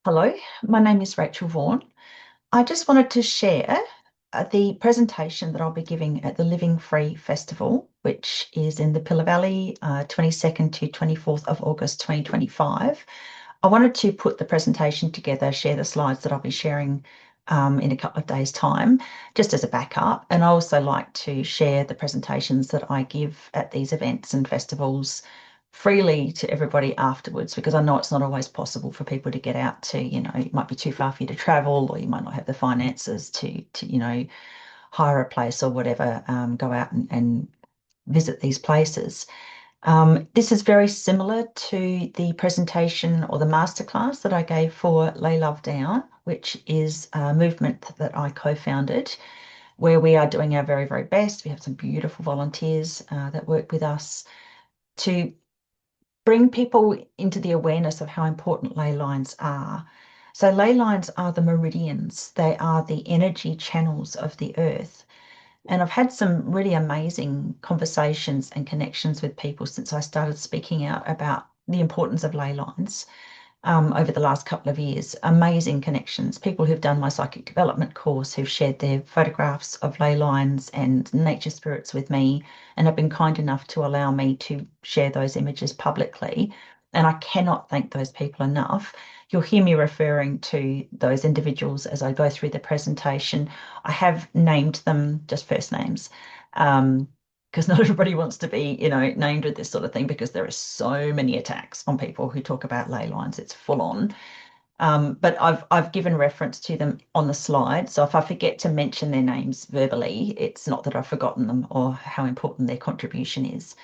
Hello, my name is Rachel Vaughan. I just wanted to share the presentation that I'll be giving at the Living Free Festival, which is in the Pillar Valley, 22nd to 24th of August 2025. I wanted to put the presentation together, share the slides that I'll be sharing in a couple of days' time, just as a backup. And I also like to share the presentations that I give at these events and festivals freely to everybody afterwards, because I know it's not always possible for people to get out to, it might be too far for you to travel, or you might not have the finances to hire a place or whatever, go out and visit these places. This is very similar to the presentation or the masterclass that I gave for Ley Love Down, which is a movement that I co-founded, where we are doing our very, very best. We have some beautiful volunteers that work with us to bring people into the awareness of how important ley lines are. So ley lines are the meridians. They are the energy channels of the earth. And I've had some really amazing conversations and connections with people since I started speaking out about the importance of ley lines over the last couple of years. Amazing connections. People who've done my psychic development course who've shared their photographs of ley lines and nature spirits with me and have been kind enough to allow me to share those images publicly. And I cannot thank those people enough. You'll hear me referring to those individuals as I go through the presentation. I have named them just first names. Because not everybody wants to be, named with this sort of thing, because there are so many attacks on people who talk about ley lines. It's full on. But I've given reference to them on the slide. So if I forget to mention their names verbally, it's not that I've forgotten them or how important their contribution is.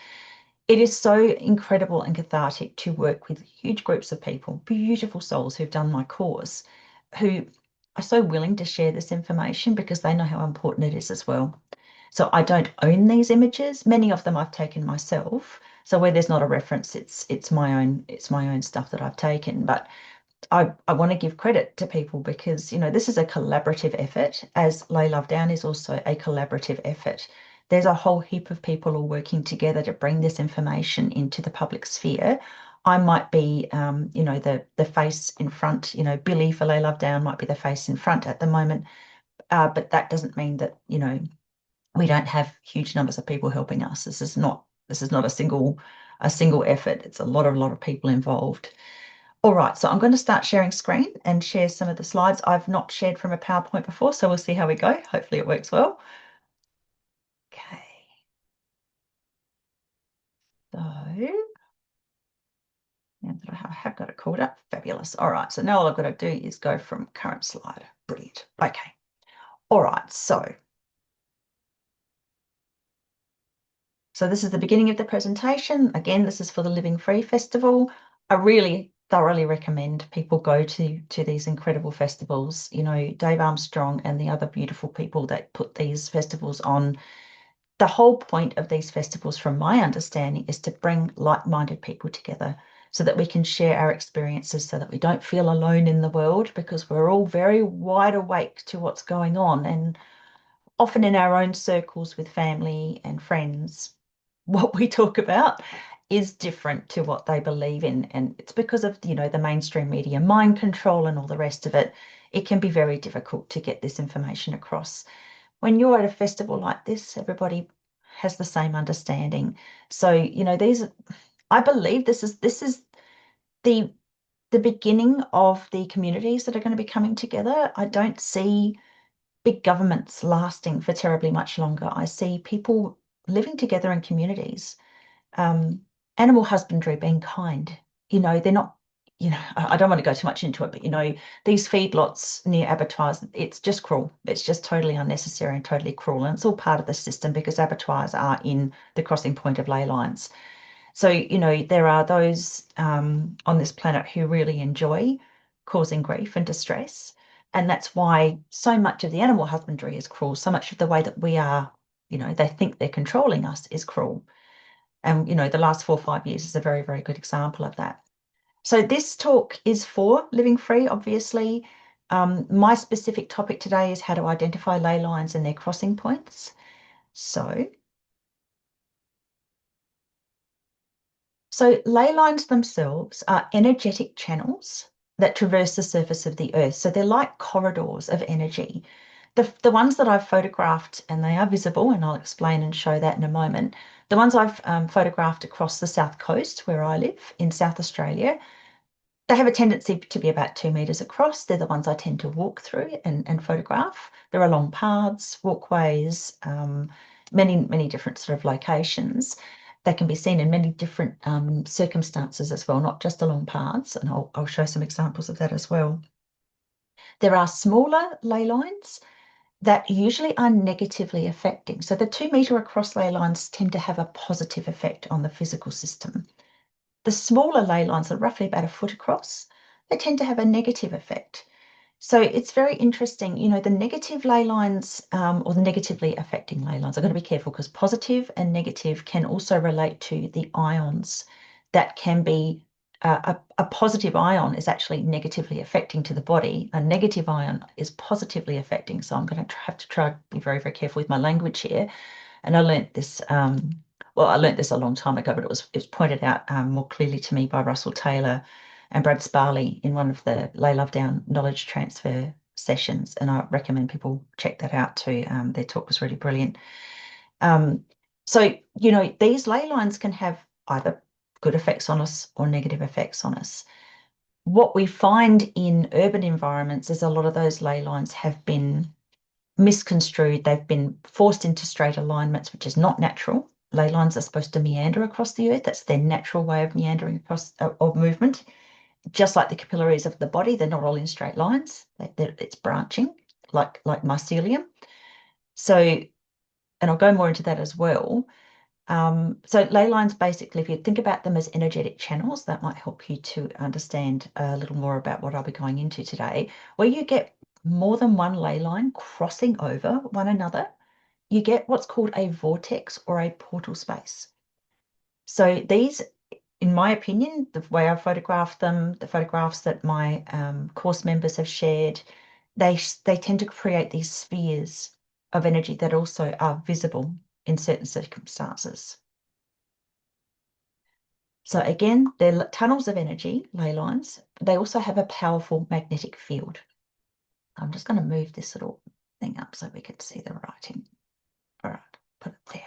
It is so incredible and cathartic to work with huge groups of people, beautiful souls who've done my course, who are so willing to share this information because they know how important it is as well. So I don't own these images. Many of them I've taken myself. So where there's not a reference, it's my own stuff that I've taken. But I want to give credit to people because, this is a collaborative effort, as Ley Love Down is also a collaborative effort. There's a whole heap of people all working together to bring this information into the public sphere. I might be, the face in front, Billy for Ley Love Down might be the face in front at the moment. But that doesn't mean that, we don't have huge numbers of people helping us. This is not a single effort. It's a lot of people involved. All right, so I'm going to start sharing screen and share some of the slides. I've not shared from a PowerPoint before, so we'll see how we go. Hopefully it works well. Okay, so now that I have got it called up, fabulous. All right, so now all I've got to do is go from current slide. Brilliant. Okay. All right, so this is the beginning of the presentation. Again, this is for the Living Free Festival. I really thoroughly recommend people go to these incredible festivals. Dave Armstrong and the other beautiful people that put these festivals on. The whole point of these festivals, from my understanding, is to bring like-minded people together so that we can share our experiences, so that we don't feel alone in the world, because we're all very wide awake to what's going on, and often in our own circles with family and friends, what we talk about is different to what they believe in. And it's because of, the mainstream media, mind control and all the rest of it. It can be very difficult to get this information across. When you're at a festival like this, everybody has the same understanding. So, I believe this is the the beginning of the communities that are going to be coming together. I don't see big governments lasting for terribly much longer. I see people living together in communities, um, animal husbandry, being kind. They're not, I don't want to go too much into it, but these feedlots near abattoirs, it's just cruel. It's just totally unnecessary and totally cruel. And it's all part of the system because abattoirs are in the crossing point of ley lines. So, there are those on this planet who really enjoy causing grief and distress. And that's why so much of the animal husbandry is cruel. So much of the way that we are, they think they're controlling us is cruel. And, the last 4 or 5 years is a very, very good example of that. So this talk is for Living Free, obviously. My specific topic today is how to identify ley lines and their crossing points. So ley lines themselves are energetic channels that traverse the surface of the earth. So they're like corridors of energy. The ones that I've photographed, and they are visible, and I'll explain and show that in a moment. The ones I've photographed across the south coast where I live in South Australia, they have a tendency to be about 2 meters across. They're the ones I tend to walk through and photograph. There are long paths, walkways, many different sort of locations. They can be seen in many different circumstances as well, not just along paths, and I'll show some examples of that as well. There are smaller ley lines that usually are negatively affecting. So the 2 meter across ley lines tend to have a positive effect on the physical system. The smaller ley lines are roughly about a foot across. They tend to have a negative effect. So it's very interesting, the negative ley lines or the negatively affecting ley lines. I've got to be careful because positive and negative can also relate to the ions that can be a positive ion is actually negatively affecting to the body. A negative ion is positively affecting. So I'm going to have to try to be very, very careful with my language here. And I learnt this, I learnt this a long time ago, but it was pointed out more clearly to me by Russell Taylor and Brad Sparley in one of the Ley Love Down knowledge transfer sessions. And I recommend people check that out too. Their talk was really brilliant. So, these ley lines can have either good effects on us or negative effects on us. What we find in urban environments is a lot of those ley lines have been misconstrued. They've been forced into straight alignments, which is not natural. Ley lines are supposed to meander across the earth. That's their natural way of meandering across of movement. Just like the capillaries of the body, they're not all in straight lines. It's branching, like mycelium. So, and I'll go more into that as well. So ley lines, basically, if you think about them as energetic channels, that might help you to understand a little more about what I'll be going into today. Where you get more than one ley line crossing over one another, you get what's called a vortex or a portal space. So these, in my opinion, the way I photographed them, the photographs that my course members have shared, they tend to create these spheres of energy that also are visible in certain circumstances. So again, they're tunnels of energy, ley lines. They also have a powerful magnetic field. I'm just going to move this little thing up so we can see the writing. All right, put it there.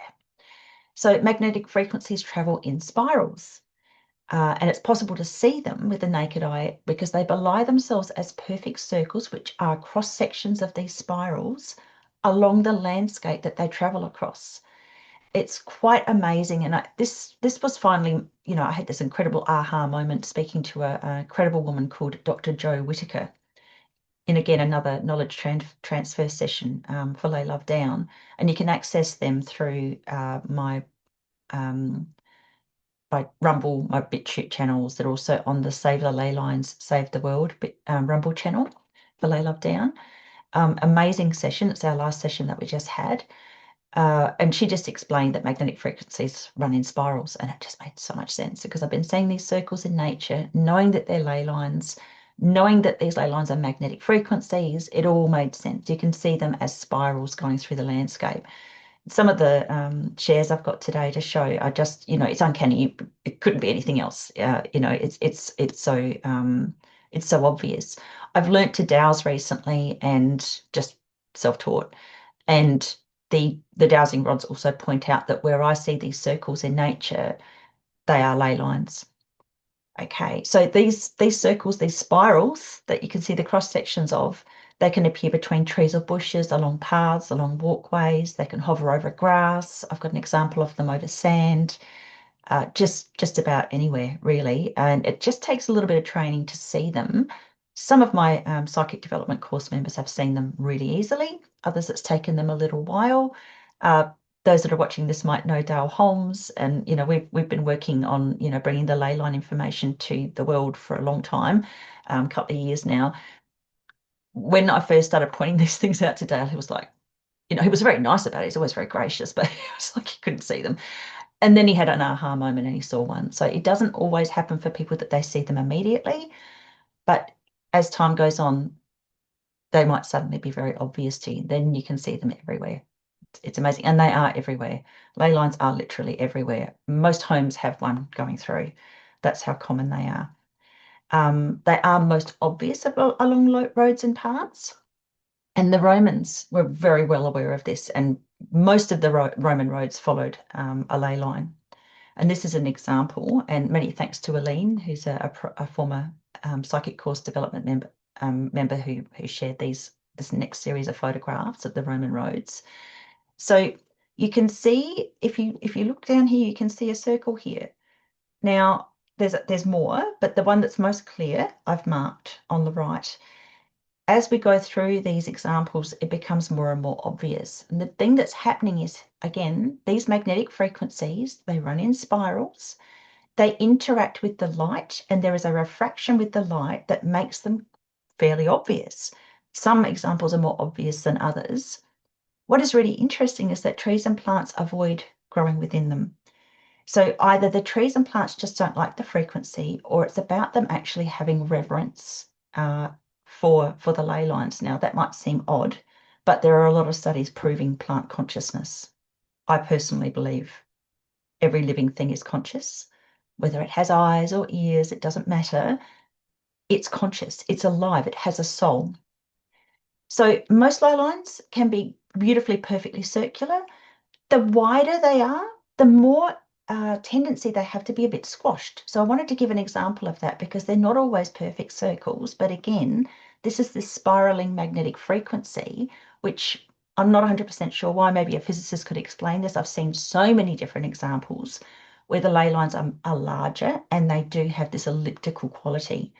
So magnetic frequencies travel in spirals. And it's possible to see them with the naked eye because they belie themselves as perfect circles, which are cross sections of these spirals along the landscape that they travel across. It's quite amazing. And this was finally, I had this incredible aha moment speaking to a incredible woman called Dr. Jo Whitaker in, again, another knowledge transfer session for Ley Love Down. And you can access them through my Rumble, my BitChute channels. They're also on the Save the Ley Lines, Save the World Rumble channel for Ley Love Down. Amazing session. It's our last session that we just had. And she just explained that magnetic frequencies run in spirals, and it just made so much sense because I've been seeing these circles in nature, knowing that they're ley lines, knowing that these ley lines are magnetic frequencies. It all made sense. You can see them as spirals going through the landscape. Some of the shares I've got today to show are just, it's uncanny. It couldn't be anything else. It's so obvious. I've learnt to dowse recently and just self-taught, and the dowsing rods also point out that where I see these circles in nature, they are ley lines. Okay, so these circles, these spirals that you can see the cross sections of, they can appear between trees or bushes, along paths, along walkways. They can hover over grass. I've got an example of them over sand, just about anywhere, really. And it just takes a little bit of training to see them. Some of my psychic development course members have seen them really easily. Others, it's taken them a little while. Those that are watching this might know Dale Holmes, and we've been working on bringing the ley line information to the world for a long time, a couple of years now. When I first started pointing these things out to Dale, he was like, he was very nice about it. He's always very gracious, but he was like, he couldn't see them. And then he had an aha moment and he saw one. So it doesn't always happen for people that they see them immediately, but as time goes on, they might suddenly be very obvious to you. Then you can see them everywhere. It's amazing. And they are everywhere. Ley lines are literally everywhere. Most homes have one going through. That's how common they are. They are most obvious along roads and paths. And the Romans were very well aware of this, and most of the Roman roads followed a ley line. And this is an example, and many thanks to Aline, who's a former psychic course development member who shared this next series of photographs of the Roman roads. So you can see, if you look down here, you can see a circle here. Now there's more, but the one that's most clear I've marked on the right. As we go through these examples, it becomes more and more obvious. And the thing that's happening is, again, these magnetic frequencies, they run in spirals, they interact with the light, and there is a refraction with the light that makes them fairly obvious. Some examples are more obvious than others. What is really interesting is that trees and plants avoid growing within them. So either the trees and plants just don't like the frequency, or it's about them actually having reverence for the ley lines. Now, that might seem odd, but there are a lot of studies proving plant consciousness. I personally believe every living thing is conscious. Whether it has eyes or ears, it doesn't matter. It's conscious, it's alive, it has a soul. So most ley lines can be beautifully, perfectly circular. The wider they are, the more tendency they have to be a bit squashed. So I wanted to give an example of that because they're not always perfect circles. But again, this is this spiraling magnetic frequency, which I'm not 100% sure why. Maybe a physicist could explain this. I've seen so many different examples where the ley lines are larger and they do have this elliptical quality.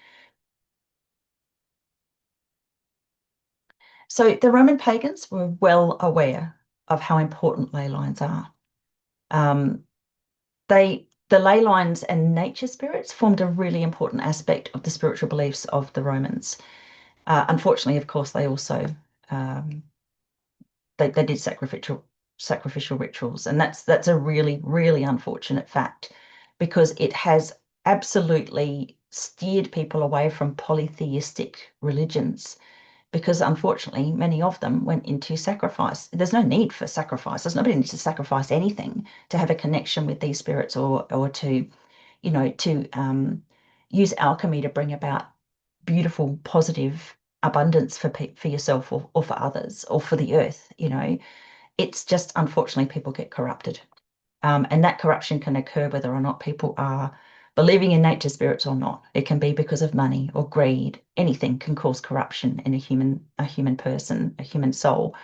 So the Roman pagans were well aware of how important ley lines are. Um, the ley lines and nature spirits formed a really important aspect of the spiritual beliefs of the Romans. Unfortunately, of course, they also they did sacrificial rituals, and that's a really, really unfortunate fact because it has absolutely steered people away from polytheistic religions, because unfortunately many of them went into sacrifice. There's no need for sacrifice. There's nobody needs to sacrifice anything to have a connection with these spirits, or to, use alchemy to bring about beautiful, positive abundance for yourself, or for others, or for the earth. It's just, unfortunately, people get corrupted. And that corruption can occur whether or not people are believing in nature spirits or not. It can be because of money or greed. Anything can cause corruption in a human person, a human soul.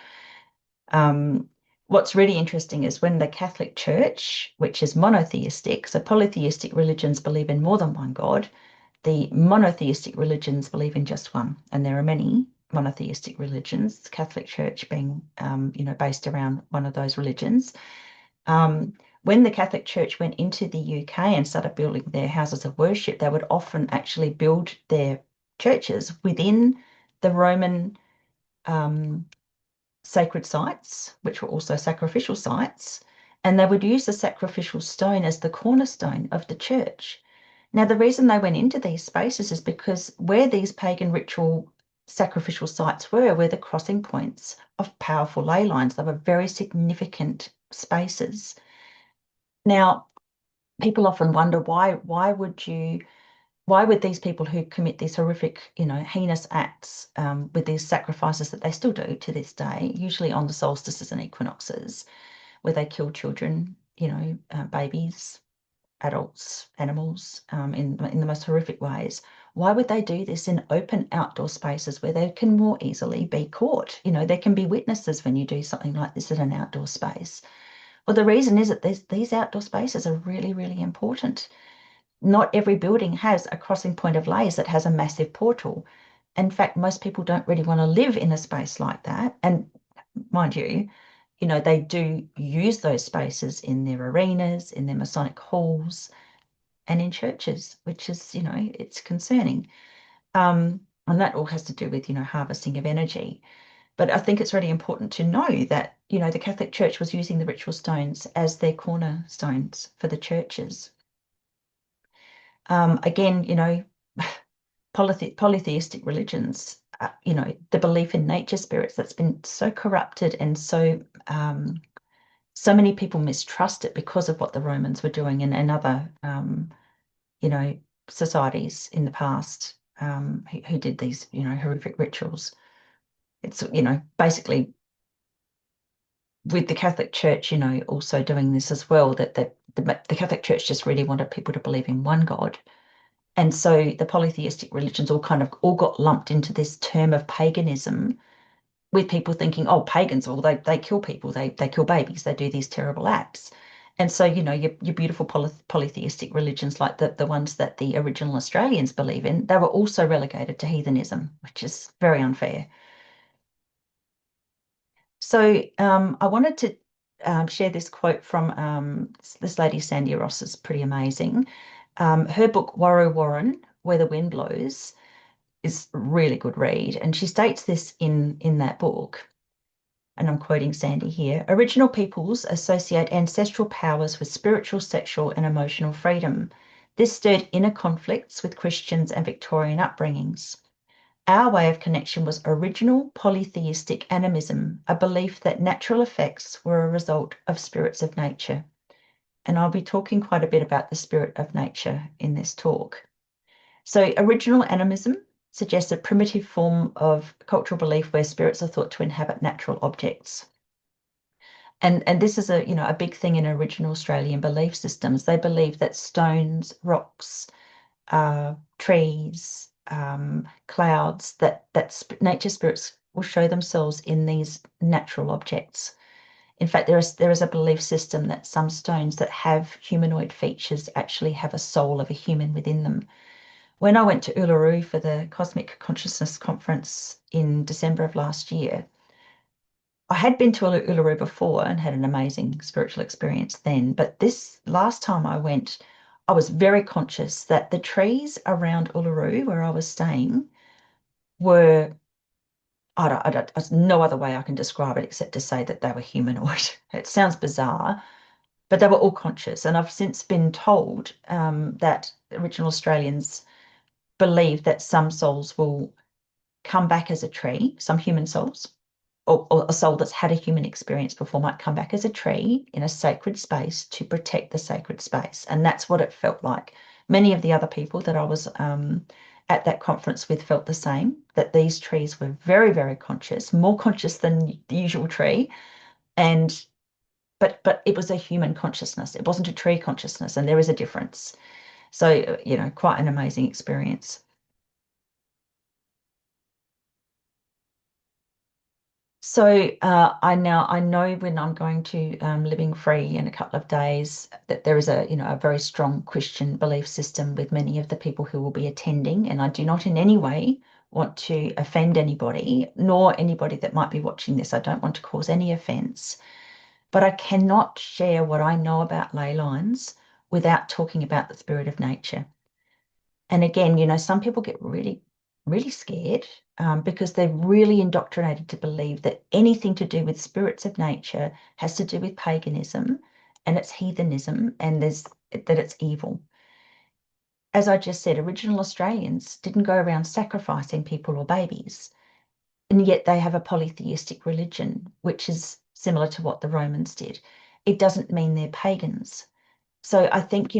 What's really interesting is when the Catholic Church, which is monotheistic, so polytheistic religions believe in more than one God, the monotheistic religions believe in just one. And there are many monotheistic religions, the Catholic Church being, based around one of those religions. When the Catholic Church went into the UK and started building their houses of worship, they would often actually build their churches within the Roman sacred sites, which were also sacrificial sites, and they would use the sacrificial stone as the cornerstone of the church. Now, the reason they went into these spaces is because where these pagan ritual sacrificial sites were the crossing points of powerful ley lines. They were very significant spaces. Now, people often wonder why would these people who commit these horrific, heinous acts with these sacrifices that they still do to this day, usually on the solstices and equinoxes, where they kill children, babies, adults, animals, in the most horrific ways. Why would they do this in open outdoor spaces where they can more easily be caught? There can be witnesses when you do something like this in an outdoor space. Well, the reason is that these outdoor spaces are really, really important. Not every building has a crossing point of leys that has a massive portal. In fact, most people don't really want to live in a space like that. And mind you, they do use those spaces in their arenas, in their Masonic halls, and in churches, which is, it's concerning. And that all has to do with, harvesting of energy. But I think it's really important to know that, the Catholic Church was using the ritual stones as their cornerstones for the churches. Again, polytheistic religions, the belief in nature spirits that's been so corrupted, and so many people mistrust it because of what the Romans were doing, and other, societies in the past who did these, horrific rituals. It's, basically with the Catholic Church, also doing this as well, that the Catholic Church just really wanted people to believe in one God. And so the polytheistic religions all got lumped into this term of paganism, with people thinking, oh, pagans, well, they kill people, they kill babies, they do these terrible acts. And so, your beautiful polytheistic religions, like the ones that the original Australians believe in, they were also relegated to heathenism, which is very unfair. So I wanted to share this quote from this lady, Sandy Ross, is pretty amazing. Her book, Warrow Warren, Where the Wind Blows, is a really good read. And she states this in that book, and I'm quoting Sandy here: original peoples associate ancestral powers with spiritual, sexual, and emotional freedom. This stirred inner conflicts with Christians and Victorian upbringings. Our way of connection was original polytheistic animism, a belief that natural effects were a result of spirits of nature. And I'll be talking quite a bit about the spirit of nature in this talk. So original animism suggests a primitive form of cultural belief where spirits are thought to inhabit natural objects. And this is a big thing in original Australian belief systems. They believe that stones, rocks, trees, clouds, that nature spirits will show themselves in these natural objects. In fact, there is a belief system that some stones that have humanoid features actually have a soul of a human within them. When I went to Uluru for the Cosmic Consciousness Conference in December of last year, I had been to Uluru before and had an amazing spiritual experience then, but this last time I went, I was very conscious that the trees around Uluru, where I was staying, were, there's no other way I can describe it except to say that they were humanoid. It sounds bizarre, but they were all conscious. And I've since been told that original Australians believe that some souls will come back as a tree, some human souls, or a soul that's had a human experience before might come back as a tree in a sacred space to protect the sacred space. And that's what it felt like. Many of the other people that I was at that conference with felt the same, that these trees were very, very conscious, more conscious than the usual tree. And but it was a human consciousness. It wasn't a tree consciousness, and there is a difference. So, quite an amazing experience. So I know when I'm going to Living Free in a couple of days that there is a very strong Christian belief system with many of the people who will be attending, and I do not in any way want to offend anybody, nor anybody that might be watching this. I don't want to cause any offence, but I cannot share what I know about ley lines without talking about the spirit of nature. And again, some people get really, really scared because they're really indoctrinated to believe that anything to do with spirits of nature has to do with paganism and it's heathenism and that it's evil. As I just said, original Australians didn't go around sacrificing people or babies, and yet they have a polytheistic religion, which is similar to what the Romans did. It doesn't mean they're pagans. So I think,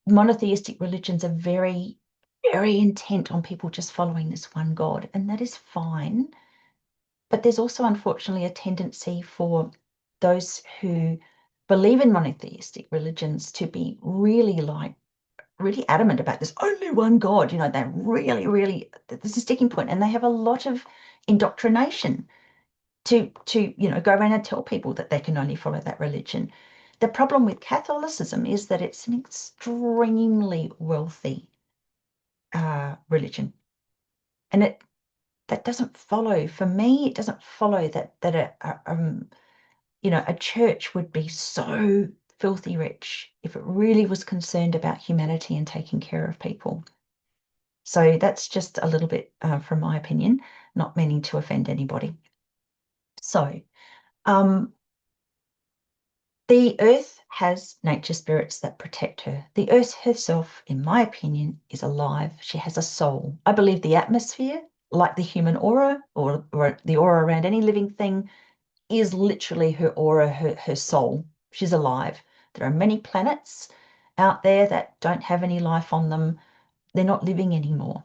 monotheistic religions are very, very intent on people just following this one God, and that is fine. But there's also, unfortunately, a tendency for those who believe in monotheistic religions to be really adamant about this only one God. They're really, really, there's a sticking point, and they have a lot of indoctrination to go around and tell people that they can only follow that religion. The problem with Catholicism is that it's an extremely wealthy religion, and that doesn't follow. For me, it doesn't follow that a church would be so filthy rich if it really was concerned about humanity and taking care of people. So that's just a little bit from my opinion, not meaning to offend anybody. So the earth has nature spirits that protect her. The earth herself, in my opinion, is alive. She has a soul. I believe the atmosphere, like the human aura or the aura around any living thing, is literally her aura, her soul. She's alive. There are many planets out there that don't have any life on them, they're not living anymore,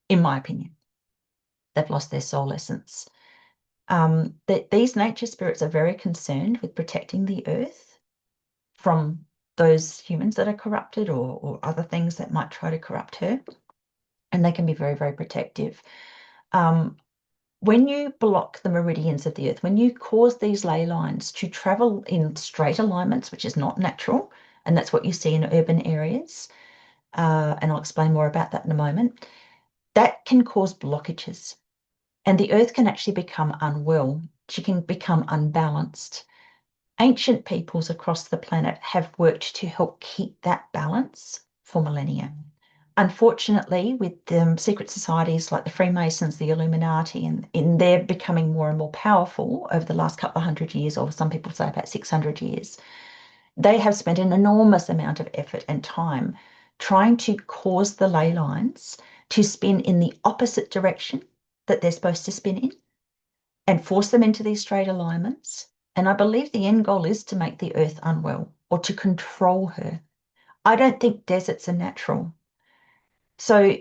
in my opinion. They've lost their soul essence. These nature spirits are very concerned with protecting the earth from those humans that are corrupted or other things that might try to corrupt her. And they can be very, very protective. When you block the meridians of the earth, when you cause these ley lines to travel in straight alignments, which is not natural, and that's what you see in urban areas, and I'll explain more about that in a moment, that can cause blockages. And the earth can actually become unwell. She can become unbalanced. Ancient peoples across the planet have worked to help keep that balance for millennia. Unfortunately, with secret societies like the Freemasons, the Illuminati, and they're becoming more and more powerful over the last couple of hundred years, or some people say about 600 years, they have spent an enormous amount of effort and time trying to cause the ley lines to spin in the opposite direction that they're supposed to spin in and force them into these straight alignments. And I believe the end goal is to make the earth unwell or to control her. I don't think deserts are natural. So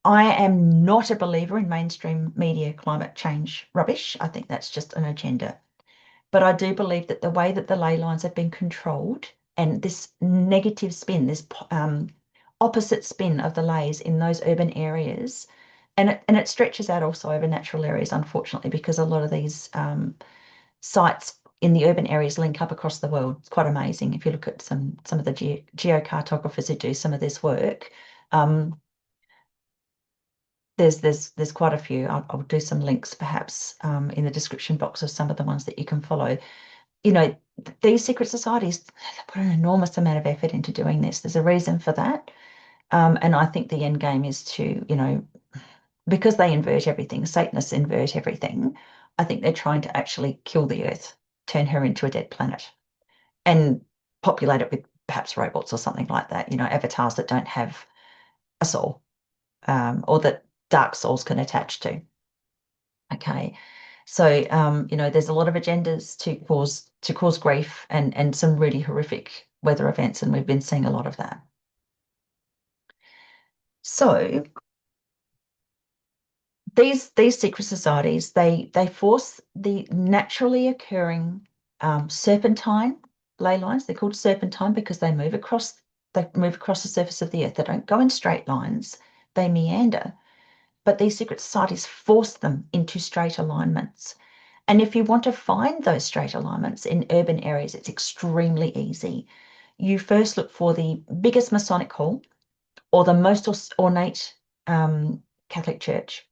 I am not a believer in mainstream media climate change rubbish. I think that's just an agenda. But I do believe that the way that the ley lines have been controlled and this negative spin, this opposite spin of the leys in those urban areas, and it stretches out also over natural areas, unfortunately, because a lot of these sites in the urban areas link up across the world. It's quite amazing if you look at some of the geo-cartographers who do some of this work. There's quite a few. I'll do some links perhaps in the description box of some of the ones that you can follow. You know, these secret societies put an enormous amount of effort into doing this. There's a reason for that. And I think the end game is to, because they invert everything, Satanists invert everything, I think they're trying to actually kill the earth, turn her into a dead planet, and populate it with perhaps robots or something like that, avatars that don't have a soul, or that dark souls can attach to. Okay. So, there's a lot of agendas to cause grief and some really horrific weather events, and we've been seeing a lot of that. So these secret societies, they force the naturally occurring serpentine ley lines. They're called serpentine because they move across the surface of the earth. They don't go in straight lines, they meander. But these secret societies force them into straight alignments. And if you want to find those straight alignments in urban areas, it's extremely easy. You first look for the biggest Masonic hall or the most ornate Catholic church.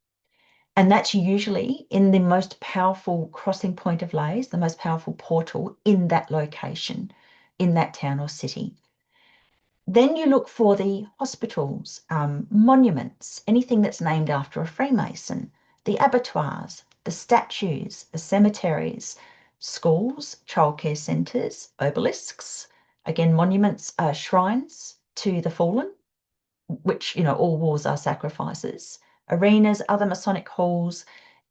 And that's usually in the most powerful crossing point of leys, the most powerful portal in that location, in that town or city. Then you look for the hospitals, monuments, anything that's named after a Freemason, the abattoirs, the statues, the cemeteries, schools, childcare centres, obelisks, again, monuments, shrines to the fallen, which, all wars are sacrifices, arenas, other Masonic halls,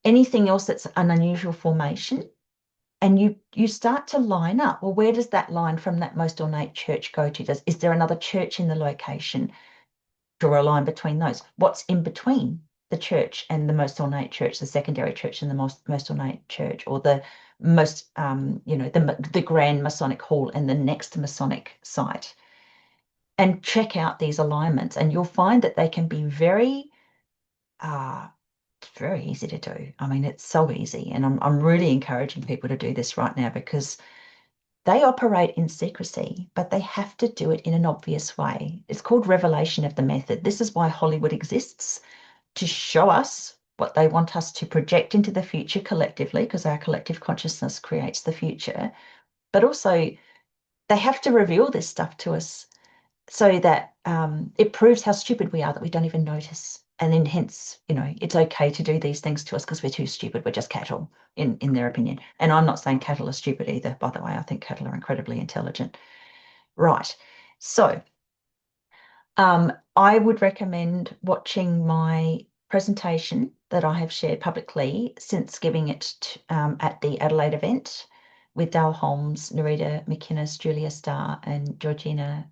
anything else that's an unusual formation. And you start to line up. Well, where does that line from that most ornate church go to? Is there another church in the location? Draw a line between those. What's in between the church and the most ornate church, the secondary church and the most ornate church, or the most, the grand Masonic hall and the next Masonic site? And check out these alignments, and you'll find that they can be very easy to do. I mean, it's so easy, and I'm really encouraging people to do this right now because they operate in secrecy, but they have to do it in an obvious way. It's called revelation of the method. This is why Hollywood exists, to show us what they want us to project into the future collectively, because our collective consciousness creates the future. But also, they have to reveal this stuff to us so that it proves how stupid we are, that we don't even notice. And then hence, it's okay to do these things to us because we're too stupid. We're just cattle, in their opinion. And I'm not saying cattle are stupid either, by the way. I think cattle are incredibly intelligent. Right. So I would recommend watching my presentation that I have shared publicly since giving it at the Adelaide event with Dale Holmes, Nerida McInnes, Julia Starr, and Georgina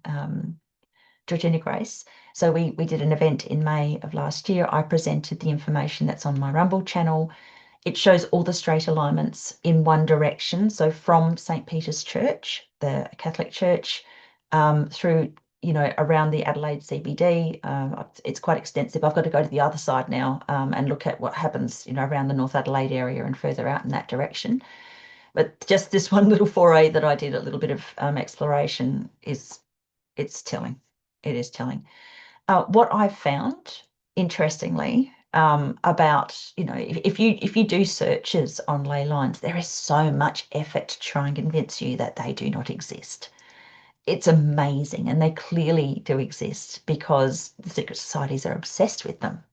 Georgina Grace. So we did an event in May of last year. I presented the information that's on my Rumble channel. It shows all the straight alignments in one direction. So from St. Peter's Church, the Catholic Church, through, around the Adelaide CBD. It's quite extensive. I've got to go to the other side now and look at what happens, around the North Adelaide area and further out in that direction. But just this one little foray that I did, a little bit of exploration, it's telling. It is telling. What I've found, interestingly, about, if you do searches on ley lines, there is so much effort to try and convince you that they do not exist. It's amazing, and they clearly do exist because the secret societies are obsessed with them.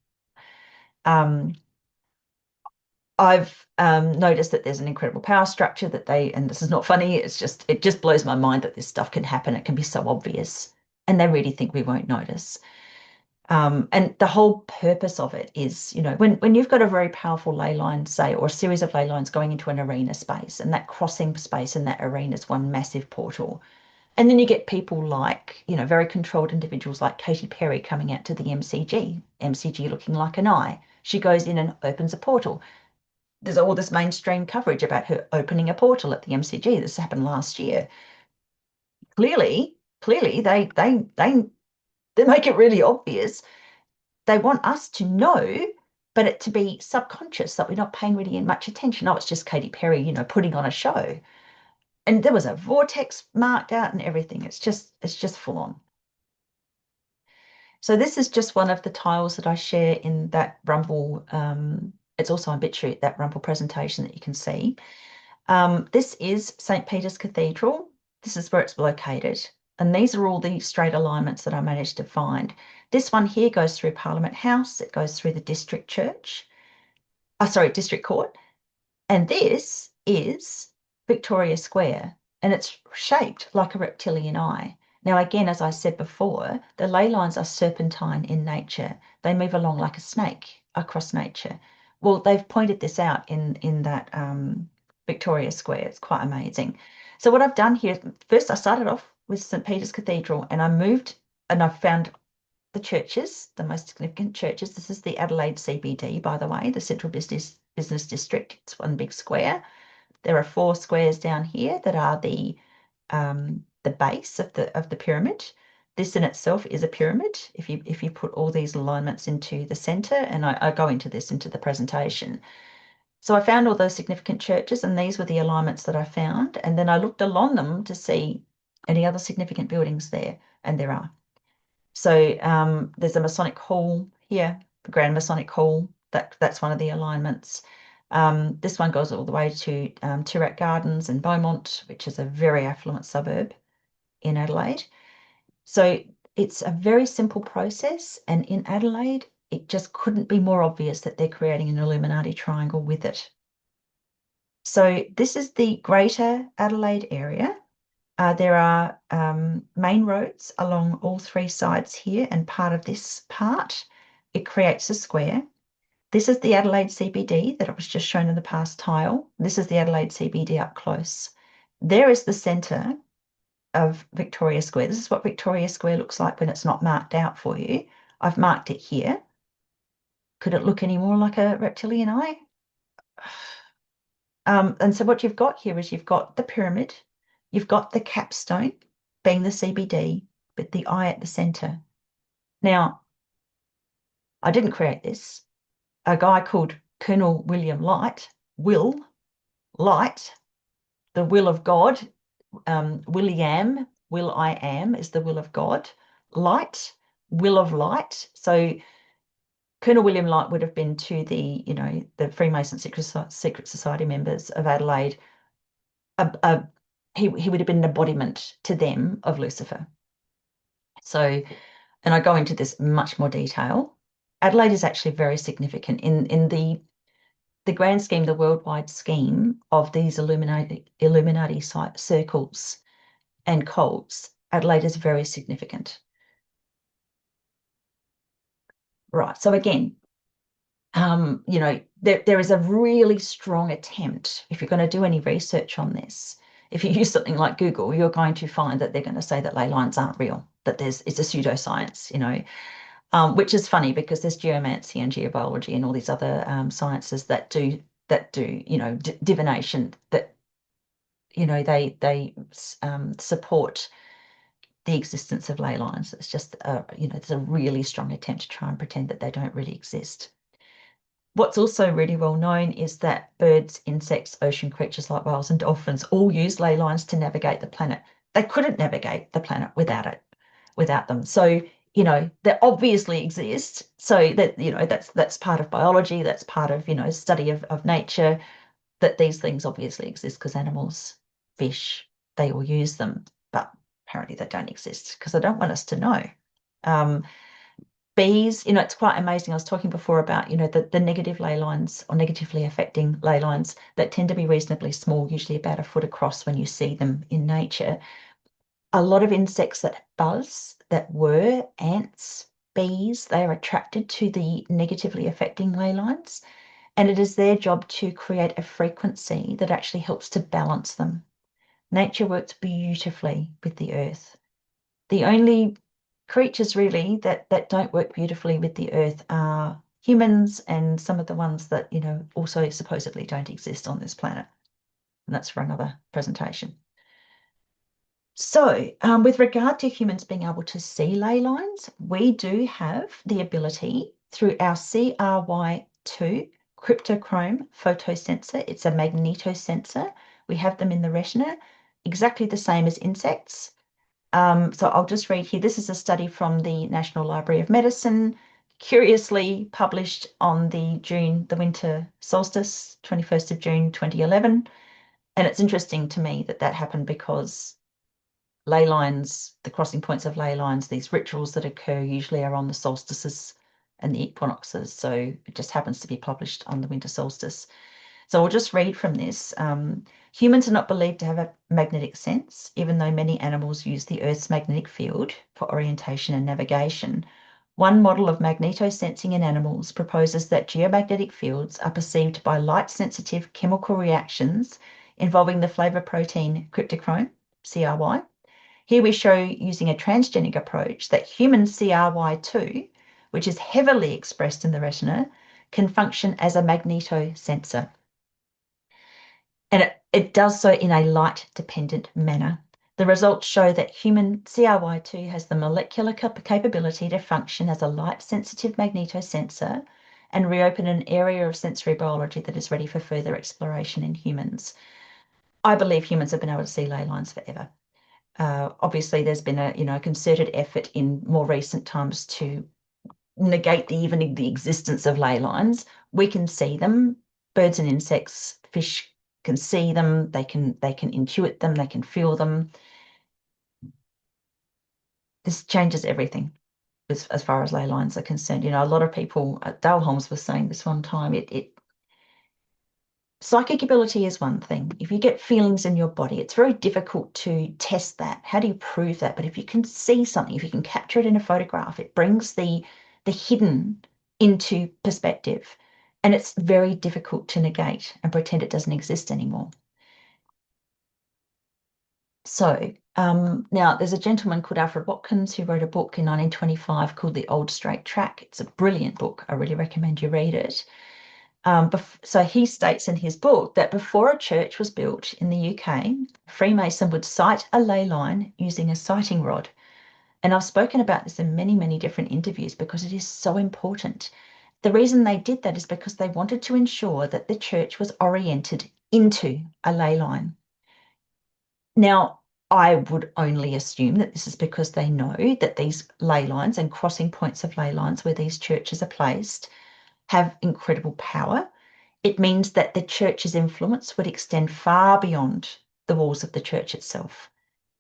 I've noticed that there's an incredible power structure that and this is not funny, it just blows my mind that this stuff can happen. It can be so obvious, and they really think we won't notice. And the whole purpose of it is, when you've got a very powerful ley line, say, or a series of ley lines going into an arena space, and that crossing space in that arena is one massive portal. And then you get people like, very controlled individuals like Katy Perry coming out to the MCG looking like an eye. She goes in and opens a portal. There's all this mainstream coverage about her opening a portal at the MCG. This happened last year. Clearly, they make it really obvious. They want us to know, but it to be subconscious, that we're not paying really much attention. Oh, it's just Katy Perry, putting on a show. And there was a vortex marked out and everything. It's just full on. So this is just one of the tiles that I share in that Rumble. It's also on BitChute, that Rumble presentation that you can see. This is St. Peter's Cathedral. This is where it's located. And these are all the straight alignments that I managed to find. This one here goes through Parliament House. It goes through the District Church. District Court. And this is Victoria Square, and it's shaped like a reptilian eye. Now, again, as I said before, the ley lines are serpentine in nature. They move along like a snake across nature. Well, they've pointed this out in that Victoria Square. It's quite amazing. So what I've done here, first I started off with St. Peter's Cathedral, and I moved and I found the churches, the most significant churches. This is the Adelaide CBD, by the way, the Central Business District. It's one big square. There are 4 squares down here that are the base of the pyramid. This in itself is a pyramid. If you put all these alignments into the center, and I go into this into the presentation. So I found all those significant churches, and these were the alignments that I found. And then I looked along them to see any other significant buildings there, and there are. So there's a Masonic Hall here, the Grand Masonic Hall. That's one of the alignments. This one goes all the way to Toorak Gardens and Beaumont, which is a very affluent suburb in Adelaide. So it's a very simple process, and in Adelaide, it just couldn't be more obvious that they're creating an Illuminati triangle with it. So this is the Greater Adelaide area. There are main roads along all 3 sides here, and part of this part, it creates a square. This is the Adelaide CBD that I was just shown in the past tile. This is the Adelaide CBD up close. There is the centre of Victoria Square. This is what Victoria Square looks like when it's not marked out for you. I've marked it here. Could it look any more like a reptilian eye? And so what you've got here is you've got the pyramid, you've got the capstone being the CBD, but the eye at the centre. Now, I didn't create this. A guy called Colonel William Light, the will of God, will I am is the will of God, light, will of light. So Colonel William Light would have been to the, the Freemason Secret Society members of Adelaide. He would have been an embodiment to them of Lucifer. So, and I go into this much more detail. Adelaide is actually very significant in the grand scheme, the worldwide scheme of these Illuminati circles and cults. Adelaide is very significant. Right. So again, there is a really strong attempt, if you're going to do any research on this, if you use something like Google, you're going to find that they're going to say that ley lines aren't real, that it's a pseudoscience, which is funny because there's geomancy and geobiology and all these other sciences that do divination, that they support the existence of ley lines. It's just there's a really strong attempt to try and pretend that they don't really exist. What's also really well known is that birds, insects, ocean creatures like whales and dolphins all use ley lines to navigate the planet. They couldn't navigate the planet without them. So, they obviously exist. So that's part of biology, that's part of, study of nature, that these things obviously exist because animals, fish, they all use them. But apparently they don't exist because they don't want us to know. Bees, it's quite amazing. I was talking before about, the negative ley lines or negatively affecting ley lines that tend to be reasonably small, usually about a foot across when you see them in nature. A lot of insects that buzz, that were ants, bees, they are attracted to the negatively affecting ley lines. And it is their job to create a frequency that actually helps to balance them. Nature works beautifully with the earth. The only creatures really that don't work beautifully with the earth are humans and some of the ones that, also supposedly don't exist on this planet. And that's for another presentation. So with regard to humans being able to see ley lines, we do have the ability through our CRY2 cryptochrome photosensor. It's a magnetosensor. We have them in the retina, exactly the same as insects. So I'll just read here. This is a study from the National Library of Medicine, curiously published on the winter solstice, 21st of June 2011. And it's interesting to me that happened because ley lines, the crossing points of ley lines, these rituals that occur usually are on the solstices and the equinoxes. So it just happens to be published on the winter solstice. So I'll just read from this. Humans are not believed to have a magnetic sense, even though many animals use the Earth's magnetic field for orientation and navigation. One model of magnetosensing in animals proposes that geomagnetic fields are perceived by light-sensitive chemical reactions involving the flavor protein cryptochrome, CRY. Here we show, using a transgenic approach, that human CRY2, which is heavily expressed in the retina, can function as a magnetosensor. And it does so in a light-dependent manner. The results show that human CRY2 has the molecular capability to function as a light-sensitive magnetosensor and reopen an area of sensory biology that is ready for further exploration in humans. I believe humans have been able to see ley lines forever. Obviously, there's been a concerted effort in more recent times to negate even the existence of ley lines. We can see them. Birds and insects, fish can see them. They can intuit them. They can feel them. This changes everything as far as ley lines are concerned. A lot of people, Dale Holmes was saying this one time, psychic ability is one thing. If you get feelings in your body, it's very difficult to test that. How do you prove that? But if you can see something, if you can capture it in a photograph, it brings the hidden into perspective. And it's very difficult to negate and pretend it doesn't exist anymore. So now there's a gentleman called Alfred Watkins who wrote a book in 1925 called The Old Straight Track. It's a brilliant book. I really recommend you read it. So he states in his book that before a church was built in the UK, a Freemason would sight a ley line using a sighting rod. And I've spoken about this in many, many different interviews because it is so important. The reason they did that is because they wanted to ensure that the church was oriented into a ley line. Now, I would only assume that this is because they know that these ley lines and crossing points of ley lines where these churches are placed have incredible power. It means that the church's influence would extend far beyond the walls of the church itself.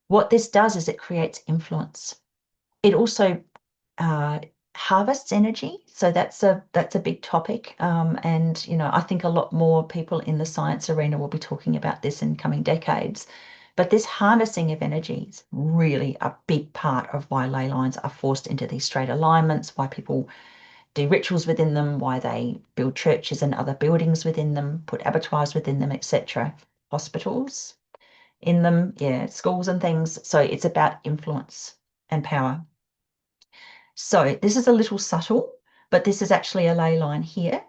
What this does is it creates influence. It also harvests energy. So that's a big topic. And, I think a lot more people in the science arena will be talking about this in coming decades. But this harnessing of energy is really a big part of why ley lines are forced into these straight alignments, why people do rituals within them, why they build churches and other buildings within them, put abattoirs within them, etc. Hospitals, in them, yeah, schools and things. So it's about influence and power. So this is a little subtle, but this is actually a ley line here.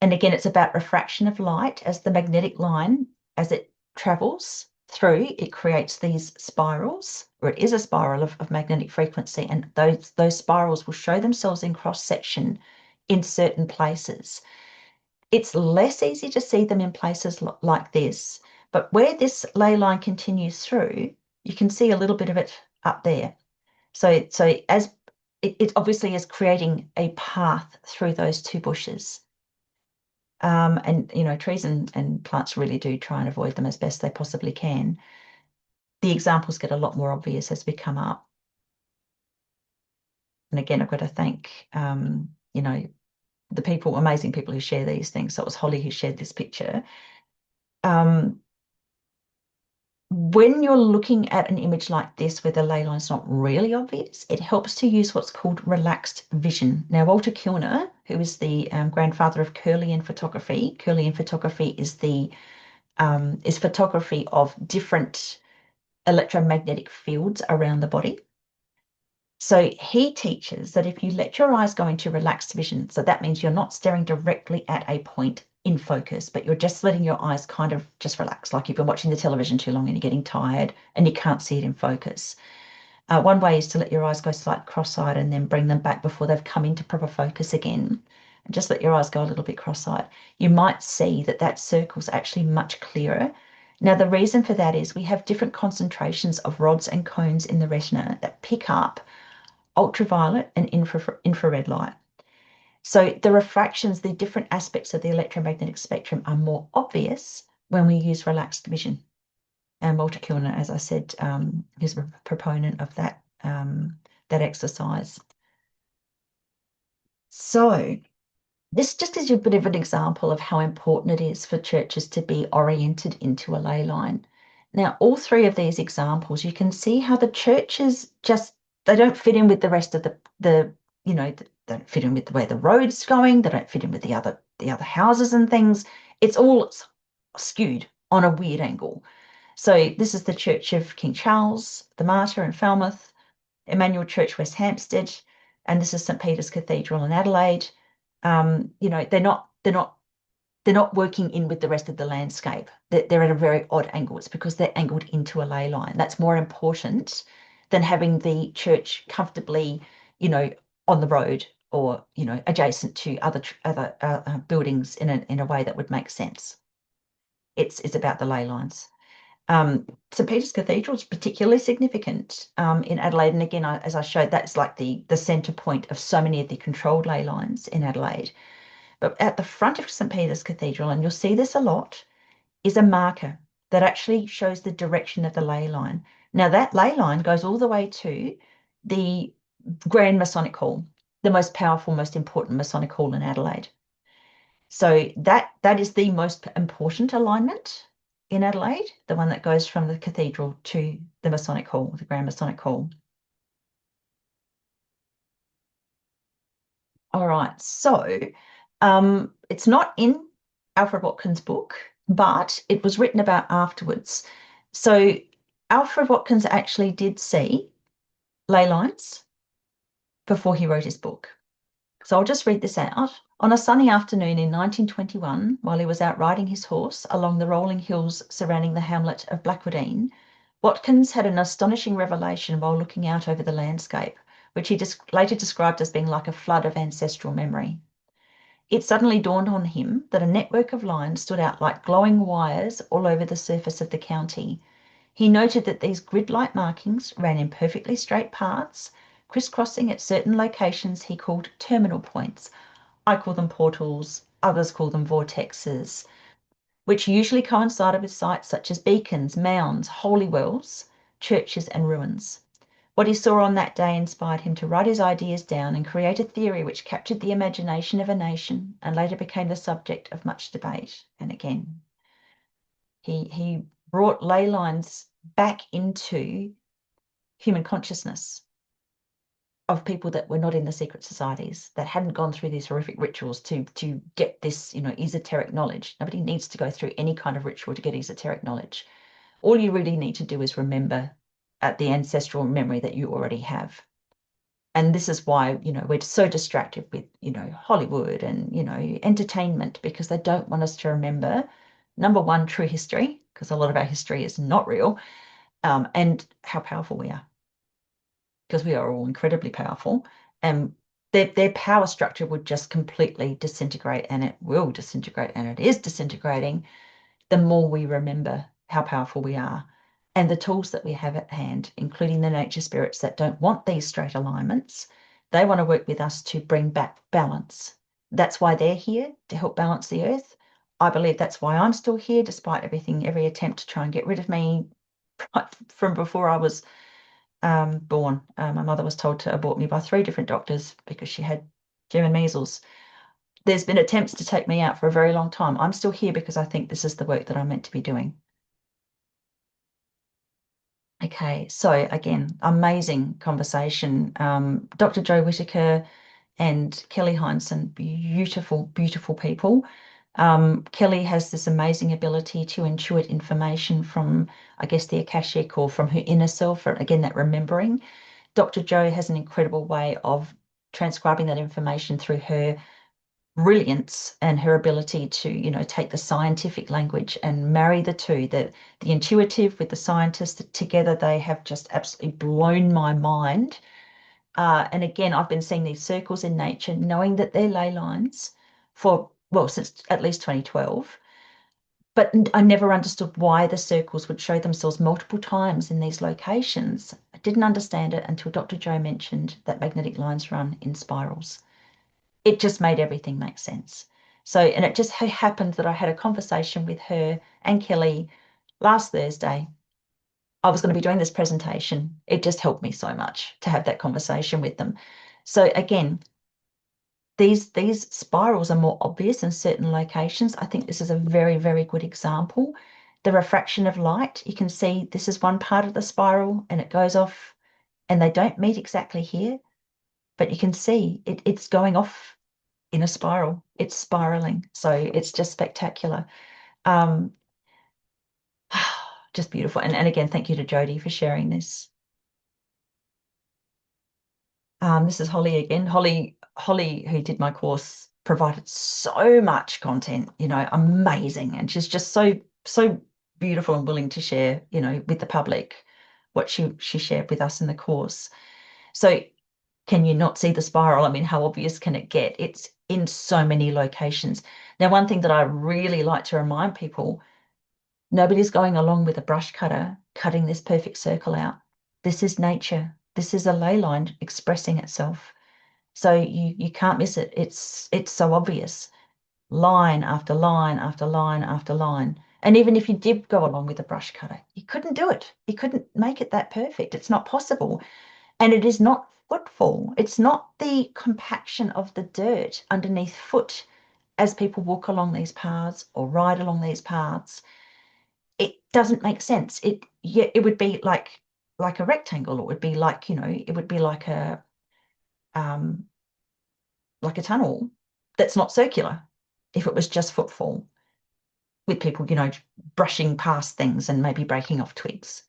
And again, it's about refraction of light as the magnetic line, as it travels through, it creates these spirals, or it is a spiral of magnetic frequency. And those spirals will show themselves in cross section in certain places. It's less easy to see them in places like this, but where this ley line continues through, you can see a little bit of it up there. So as it obviously is creating a path through those two bushes. And trees and plants really do try and avoid them as best they possibly can. The examples get a lot more obvious as we come up. And again, I've got to thank the people, amazing people who share these things. So it was Holly who shared this picture. When you're looking at an image like this where the ley line's not really obvious, it helps to use what's called relaxed vision. Now, Walter Kilner, who is the grandfather of Kirlian photography. Kirlian photography is photography of different electromagnetic fields around the body. So he teaches that if you let your eyes go into relaxed vision, so that means you're not staring directly at a point in focus, but you're just letting your eyes kind of just relax, like you've been watching the television too long and you're getting tired and you can't see it in focus. One way is to let your eyes go slightly cross-eyed and then bring them back before they've come into proper focus again. And just let your eyes go a little bit cross-eyed. You might see that circle's actually much clearer. Now, the reason for that is we have different concentrations of rods and cones in the retina that pick up ultraviolet and infrared light. So the refractions, the different aspects of the electromagnetic spectrum are more obvious when we use relaxed vision. And Walter Kilner, as I said, is a proponent of that exercise. So this just is a bit of an example of how important it is for churches to be oriented into a ley line. Now, all three of these examples, you can see how the churches they don't fit in with the rest of they don't fit in with where the road's going. They don't fit in with the other houses and things. It's all skewed on a weird angle. So this is the Church of King Charles, the Martyr in Falmouth, Emmanuel Church, West Hampstead, and this is St. Peter's Cathedral in Adelaide. They're not working in with the rest of the landscape. They're at a very odd angle. It's because they're angled into a ley line. That's more important than having the church comfortably, on the road or, adjacent to other buildings in a way that would make sense. It's about the ley lines. St. Peter's Cathedral is particularly significant in Adelaide. And again, as I showed, that's like the centre point of so many of the controlled ley lines in Adelaide. But at the front of St. Peter's Cathedral, and you'll see this a lot, is a marker that actually shows the direction of the ley line. Now, that ley line goes all the way to the Grand Masonic Hall, the most powerful, most important Masonic Hall in Adelaide. So that is the most important alignment in Adelaide, the one that goes from the cathedral to the Masonic Hall, the Grand Masonic Hall. All right, so it's not in Alfred Watkins' book, but it was written about afterwards. So Alfred Watkins actually did see ley lines before he wrote his book. So I'll just read this out. On a sunny afternoon in 1921, while he was out riding his horse along the rolling hills surrounding the hamlet of Blackwoodine, Watkins had an astonishing revelation while looking out over the landscape, which he later described as being like a flood of ancestral memory. It suddenly dawned on him that a network of lines stood out like glowing wires all over the surface of the county. He noted that these grid-like markings ran in perfectly straight paths, crisscrossing at certain locations he called terminal points. I call them portals, others call them vortexes, which usually coincided with sites such as beacons, mounds, holy wells, churches and ruins. What he saw on that day inspired him to write his ideas down and create a theory which captured the imagination of a nation and later became the subject of much debate. And again, he brought ley lines back into human consciousness of people that were not in the secret societies, that hadn't gone through these horrific rituals to get this, esoteric knowledge. Nobody needs to go through any kind of ritual to get esoteric knowledge. All you really need to do is remember at the ancestral memory that you already have. And this is why, we're so distracted with, Hollywood and, entertainment, because they don't want us to remember, number one, true history, because a lot of our history is not real, and how powerful we are, because we are all incredibly powerful. And their power structure would just completely disintegrate, and it will disintegrate, and it is disintegrating the more we remember how powerful we are and the tools that we have at hand, including the nature spirits that don't want these straight alignments. They want to work with us to bring back balance. That's why they're here, to help balance the earth. I believe that's why I'm still here, despite everything, every attempt to try and get rid of me from before I was born. My mother was told to abort me by 3 different doctors because she had German measles. There's been attempts to take me out for a very long time. I'm still here because I think this is the work that I'm meant to be doing. Okay, so again, amazing conversation. Dr. Joe Whitaker and Kelly Heinsohn, beautiful, beautiful people. Kelly has this amazing ability to intuit information from, I guess, the Akashic or from her inner self, or again, that remembering. Dr. Joe has an incredible way of transcribing that information through her brilliance and her ability to, take the scientific language and marry the two, the intuitive with the scientist. Together, they have just absolutely blown my mind. And again, I've been seeing these circles in nature, knowing that they're ley lines for, well, since at least 2012. But I never understood why the circles would show themselves multiple times in these locations. I didn't understand it until Dr. Joe mentioned that magnetic lines run in spirals. It just made everything make sense. So, and it just happened that I had a conversation with her and Kelly last Thursday. I was going to be doing this presentation. It just helped me so much to have that conversation with them. So again, these spirals are more obvious in certain locations. I think this is a very, very good example. The refraction of light, you can see this is one part of the spiral and it goes off, and they don't meet exactly here, but you can see it's going off in a spiral. It's spiraling. So it's just spectacular. Um, just beautiful. And again, thank you to Jodie for sharing this. This is Holly again. Holly, who did my course, provided so much content, amazing. And she's just so beautiful and willing to share, with the public what she shared with us in the course. So can you not see the spiral? I mean, how obvious can it get? It's in so many locations. Now, one thing that I really like to remind people, nobody's going along with a brush cutter, cutting this perfect circle out. This is nature. This is a ley line expressing itself. So you can't miss it. It's so obvious. Line after line after line after line. And even if you did go along with a brush cutter, you couldn't do it. You couldn't make it that perfect. It's not possible. And it is not footfall. It's not the compaction of the dirt underneath foot as people walk along these paths or ride along these paths. It doesn't make sense. It would be like a rectangle. It would be like, it would be um like a tunnel that's not circular if it was just footfall with people, brushing past things and maybe breaking off twigs.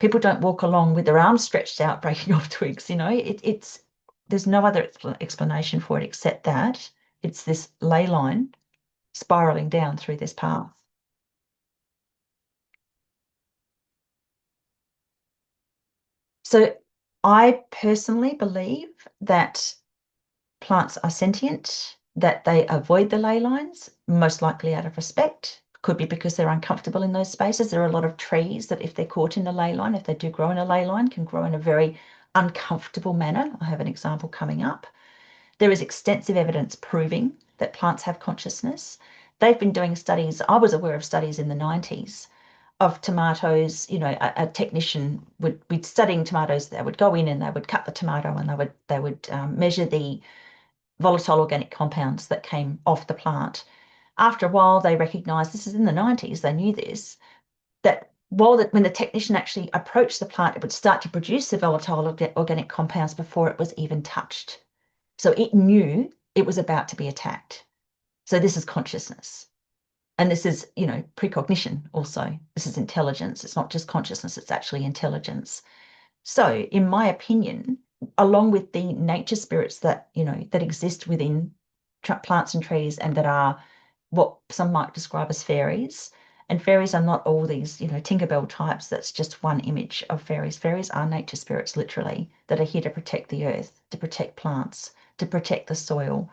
People don't walk along with their arms stretched out, breaking off twigs. It's there's no other explanation for it except that it's this ley line spiraling down through this path. So I personally believe that plants are sentient, that they avoid the ley lines, most likely out of respect. Could be because they're uncomfortable in those spaces. There are a lot of trees that if they're caught in a ley line, if they do grow in a ley line, can grow in a very uncomfortable manner. I have an example coming up. There is extensive evidence proving that plants have consciousness. They've been doing studies. I was aware of studies in the 90s of tomatoes. A technician would be studying tomatoes. They would go in and they would cut the tomato and they would measure the volatile organic compounds that came off the plant. After a while, they recognized, this is in the 90s, they knew this, that when the technician actually approached the plant, it would start to produce the volatile organic compounds before it was even touched. So it knew it was about to be attacked. So this is consciousness. And this is, precognition also. This is intelligence. It's not just consciousness, it's actually intelligence. So, in my opinion, along with the nature spirits that, that exist within plants and trees and that are what some might describe as fairies. And fairies are not all these, Tinkerbell types. That's just one image of fairies. Fairies are nature spirits, literally, that are here to protect the earth, to protect plants, to protect the soil,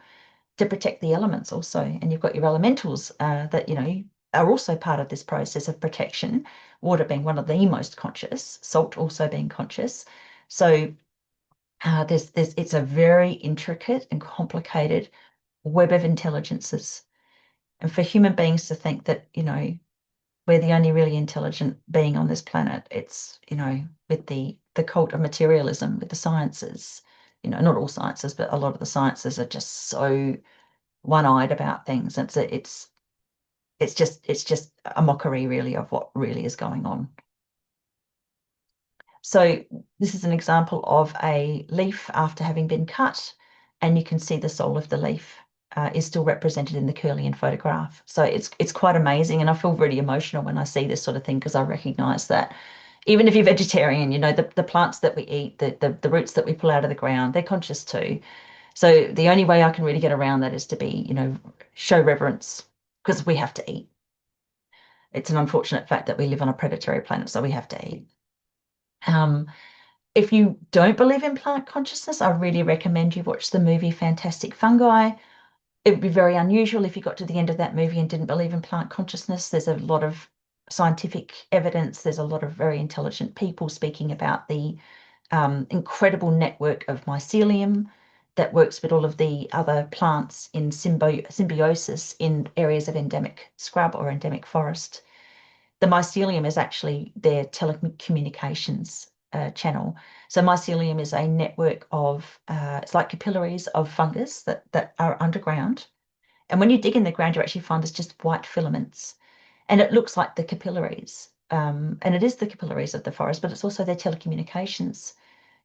to protect the elements also. And you've got your elementals that, are also part of this process of protection, water being one of the most conscious, salt also being conscious. So it's a very intricate and complicated web of intelligences. And for human beings to think that, we're the only really intelligent being on this planet, it's, with the cult of materialism, with the sciences, not all sciences, but a lot of the sciences are just so one-eyed about things. It's just a mockery really of what really is going on. So this is an example of a leaf after having been cut, and you can see the soul of the leaf is still represented in the Kirlian photograph. So it's quite amazing, and I feel really emotional when I see this sort of thing because I recognize that even if you're vegetarian, the plants that we eat, the roots that we pull out of the ground, they're conscious too. So the only way I can really get around that is to be, show reverence because we have to eat. It's an unfortunate fact that we live on a predatory planet, so we have to eat. If you don't believe in plant consciousness, I really recommend you watch the movie Fantastic Fungi. It would be very unusual if you got to the end of that movie and didn't believe in plant consciousness. There's a lot of scientific evidence. There's a lot of very intelligent people speaking about the incredible network of mycelium that works with all of the other plants in symbiosis in areas of endemic scrub or endemic forest. The mycelium is actually their telecommunications channel. So mycelium is a network of, it's like capillaries of fungus that are underground. And when you dig in the ground, you actually find there's just white filaments. And it looks like the capillaries. And it is the capillaries of the forest, but it's also their telecommunications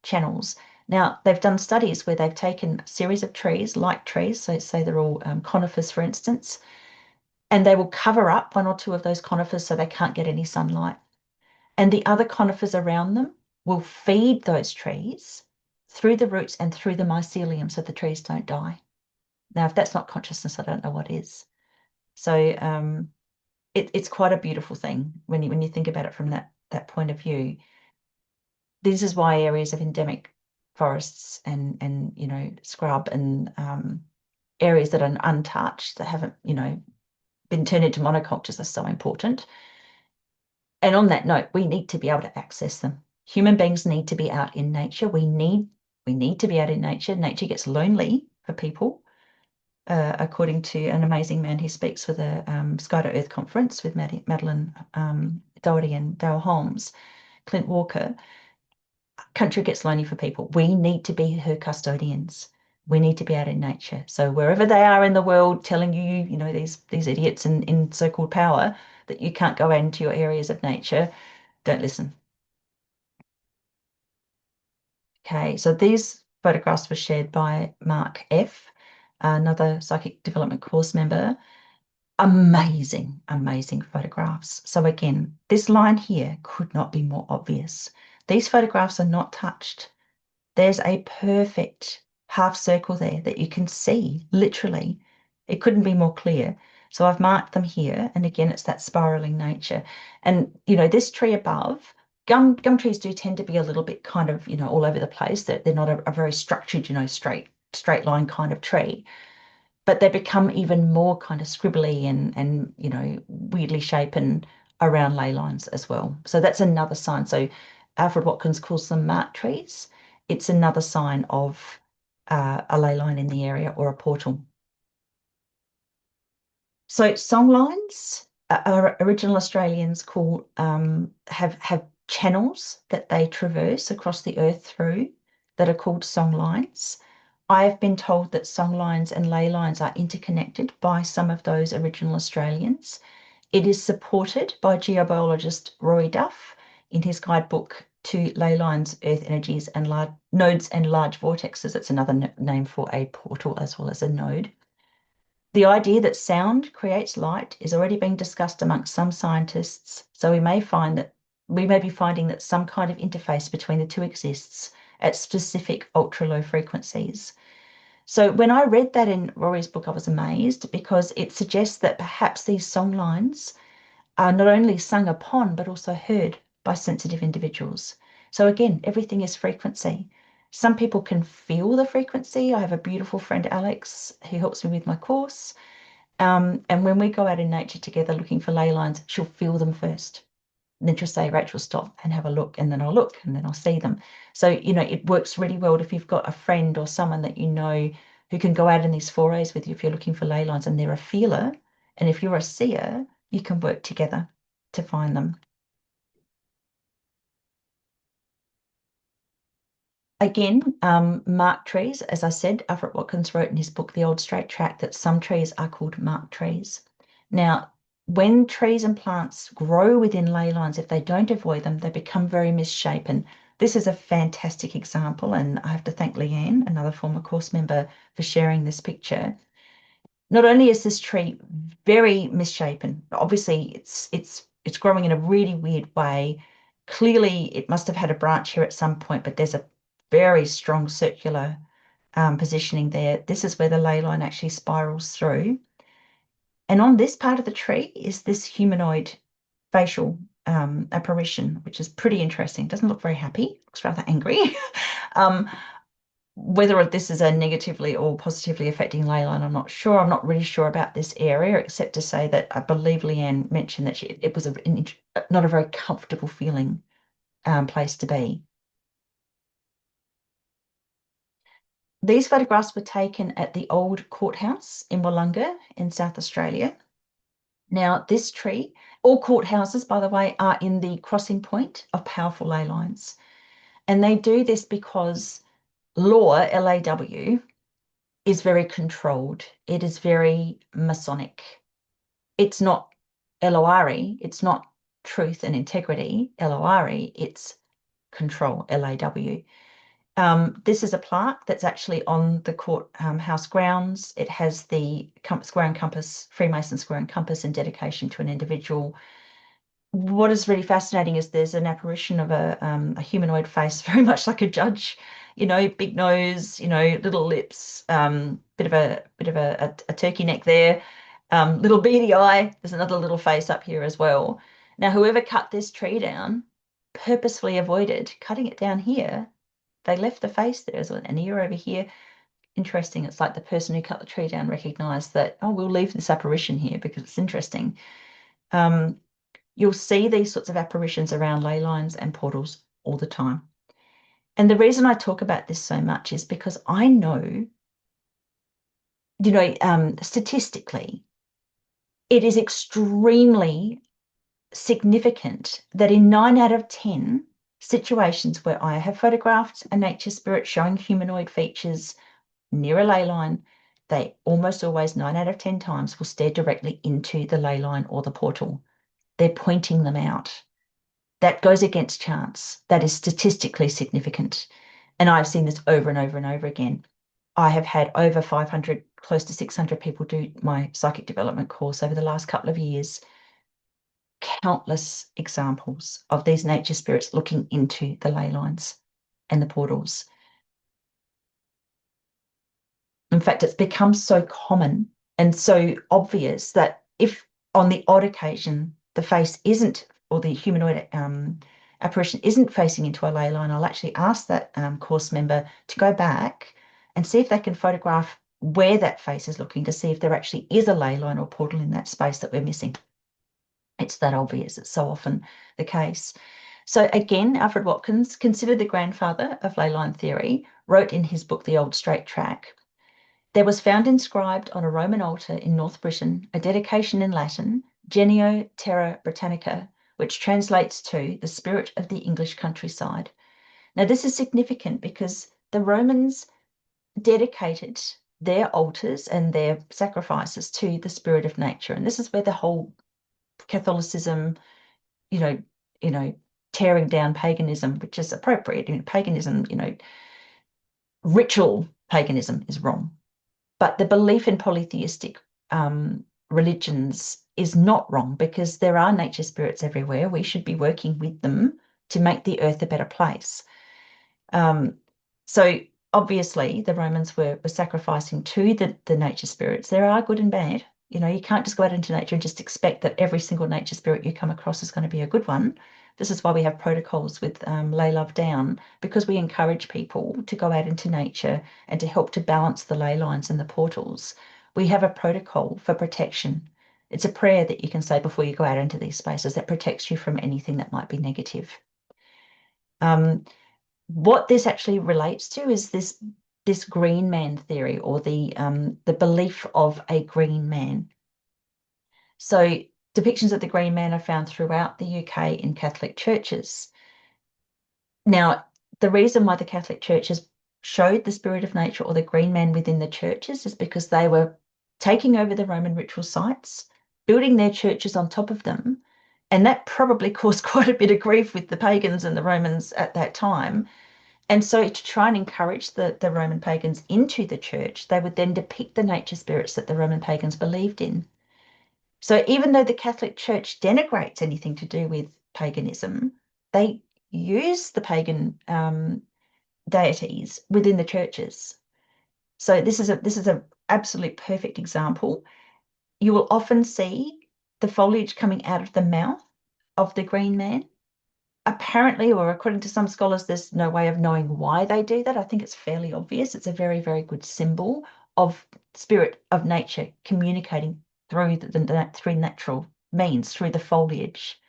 channels. Now, they've done studies where they've taken a series of trees, like trees, so say they're all conifers, for instance, and they will cover up one or two of those conifers so they can't get any sunlight. And the other conifers around them will feed those trees through the roots and through the mycelium so the trees don't die. Now, if that's not consciousness, I don't know what is. So it's quite a beautiful thing when you think about it from that point of view. This is why areas of endemic forests and scrub and areas that are untouched, that haven't been turned into monocultures, are so important. And on that note, we need to be able to access them. Human beings need to be out in nature. We need to be out in nature. Nature gets lonely for people, according to an amazing man who speaks for the Sky to Earth conference with Madeline Doherty and Dale Holmes, Clint Walker. Country gets lonely for people. We need to be her custodians. We need to be out in nature. So wherever they are in the world telling you, these idiots in so-called power that you can't go out into your areas of nature, don't listen. Okay, so these photographs were shared by Mark F., another psychic development course member. Amazing, amazing photographs. So again, this line here could not be more obvious. These photographs are not touched. There's a perfect half circle there that you can see, literally. It couldn't be more clear. So I've marked them here. And again, it's that spiraling nature. And, this tree above, gum trees do tend to be a little bit kind of, all over the place. They're not a very structured, straight line kind of tree. But they become even more kind of scribbly and weirdly shapen around ley lines as well. So that's another sign. So Alfred Watkins calls them mark trees. It's another sign of a ley line in the area or a portal. So songlines, original Australians have channels that they traverse across the earth through that are called songlines. I have been told that songlines and ley lines are interconnected by some of those original Australians. It is supported by geobiologist Roy Duff in his guidebook to ley lines, earth energies, and nodes and large vortexes. It's another name for a portal as well as a node. The idea that sound creates light is already being discussed amongst some scientists, so we may be finding that some kind of interface between the two exists at specific ultra-low frequencies. So when I read that in Rory's book, I was amazed because it suggests that perhaps these songlines are not only sung upon, but also heard by sensitive individuals. So again, everything is frequency. Some people can feel the frequency. I have a beautiful friend, Alex, who helps me with my course. And when we go out in nature together looking for ley lines, she'll feel them first. And then she'll say, Rachel, stop and have a look. And then I'll look and then I'll see them. So, it works really well if you've got a friend or someone that you know who can go out in these forays with you if you're looking for ley lines and they're a feeler. And if you're a seer, you can work together to find them. Again, marked trees, as I said, Alfred Watkins wrote in his book, The Old Straight Track, that some trees are called marked trees. Now, when trees and plants grow within ley lines, if they don't avoid them, they become very misshapen. This is a fantastic example, and I have to thank Leanne, another former course member, for sharing this picture. Not only is this tree very misshapen, obviously it's growing in a really weird way. Clearly, it must have had a branch here at some point, but there's a very strong circular positioning there. This is where the ley line actually spirals through. And on this part of the tree is this humanoid facial apparition, which is pretty interesting. Doesn't look very happy, looks rather angry. um, Whether this is a negatively or positively affecting ley line, I'm not sure. I'm not really sure about this area, except to say that I believe Leanne mentioned that it was not a very comfortable feeling place to be. These photographs were taken at the old courthouse in Wollonga in South Australia. Now, this tree, all courthouses, by the way, are in the crossing point of powerful ley lines. And they do this because law, LAW, is very controlled. It is very Masonic. It's not LORE, it's not truth and integrity, LORE, it's control, LAW. This is a plaque that's actually on the courthouse grounds. It has the square and compass, Freemason square and compass, in dedication to an individual. What is really fascinating is there's an apparition of a humanoid face, very much like a judge, big nose, little lips, bit of a turkey neck there, little beady eye. There's another little face up here as well. Now, whoever cut this tree down purposefully avoided cutting it down here. They left the face there as well, an ear over here. Interesting. It's like the person who cut the tree down recognized that, oh, we'll leave this apparition here because it's interesting. You'll see these sorts of apparitions around ley lines and portals all the time. And the reason I talk about this so much is because I know, statistically, it is extremely significant that in 9 out of 10 situations where I have photographed a nature spirit showing humanoid features near a ley line, they almost always, 9 out of 10 times, will stare directly into the ley line or the portal. They're pointing them out. That goes against chance. That is statistically significant. And I've seen this over and over and over again. I have had over 500, close to 600 people do my psychic development course over the last couple of years. Countless examples of these nature spirits looking into the ley lines and the portals. In fact, it's become so common and so obvious that if on the odd occasion the face isn't, or the humanoid apparition isn't facing into a ley line, I'll actually ask that course member to go back and see if they can photograph where that face is looking, to see if there actually is a ley line or portal in that space that we're missing. It's that obvious. It's so often the case. So again, Alfred Watkins, considered the grandfather of ley line theory, wrote in his book, The Old Straight Track, there was found inscribed on a Roman altar in North Britain a dedication in Latin, Genio Terra Britannica, which translates to the spirit of the English countryside. Now, this is significant because the Romans dedicated their altars and their sacrifices to the spirit of nature. And this is where the whole Catholicism, tearing down paganism, which is appropriate. Paganism, ritual paganism is wrong. But the belief in polytheistic religions is not wrong, because there are nature spirits everywhere. We should be working with them to make the earth a better place. So obviously the Romans were sacrificing to the nature spirits. There are good and bad. You can't just go out into nature and just expect that every single nature spirit you come across is going to be a good one. This is why we have protocols with Ley Love Down, because we encourage people to go out into nature and to help to balance the ley lines and the portals. We have a protocol for protection. It's a prayer that you can say before you go out into these spaces that protects you from anything that might be negative. What this actually relates to is this green man theory, or the belief of a green man. So depictions of the green man are found throughout the UK in Catholic churches. Now, the reason why the Catholic churches showed the spirit of nature or the green man within the churches is because they were taking over the Roman ritual sites, building their churches on top of them, and that probably caused quite a bit of grief with the pagans and the Romans at that time. And so to try and encourage the Roman pagans into the church, they would then depict the nature spirits that the Roman pagans believed in. So even though the Catholic Church denigrates anything to do with paganism, they use the pagan deities within the churches. So this is a absolute perfect example. You will often see the foliage coming out of the mouth of the green man. Apparently, or according to some scholars, there's no way of knowing why they do that. I think it's fairly obvious. It's a very, very good symbol of spirit of nature communicating through through natural means, through the foliage.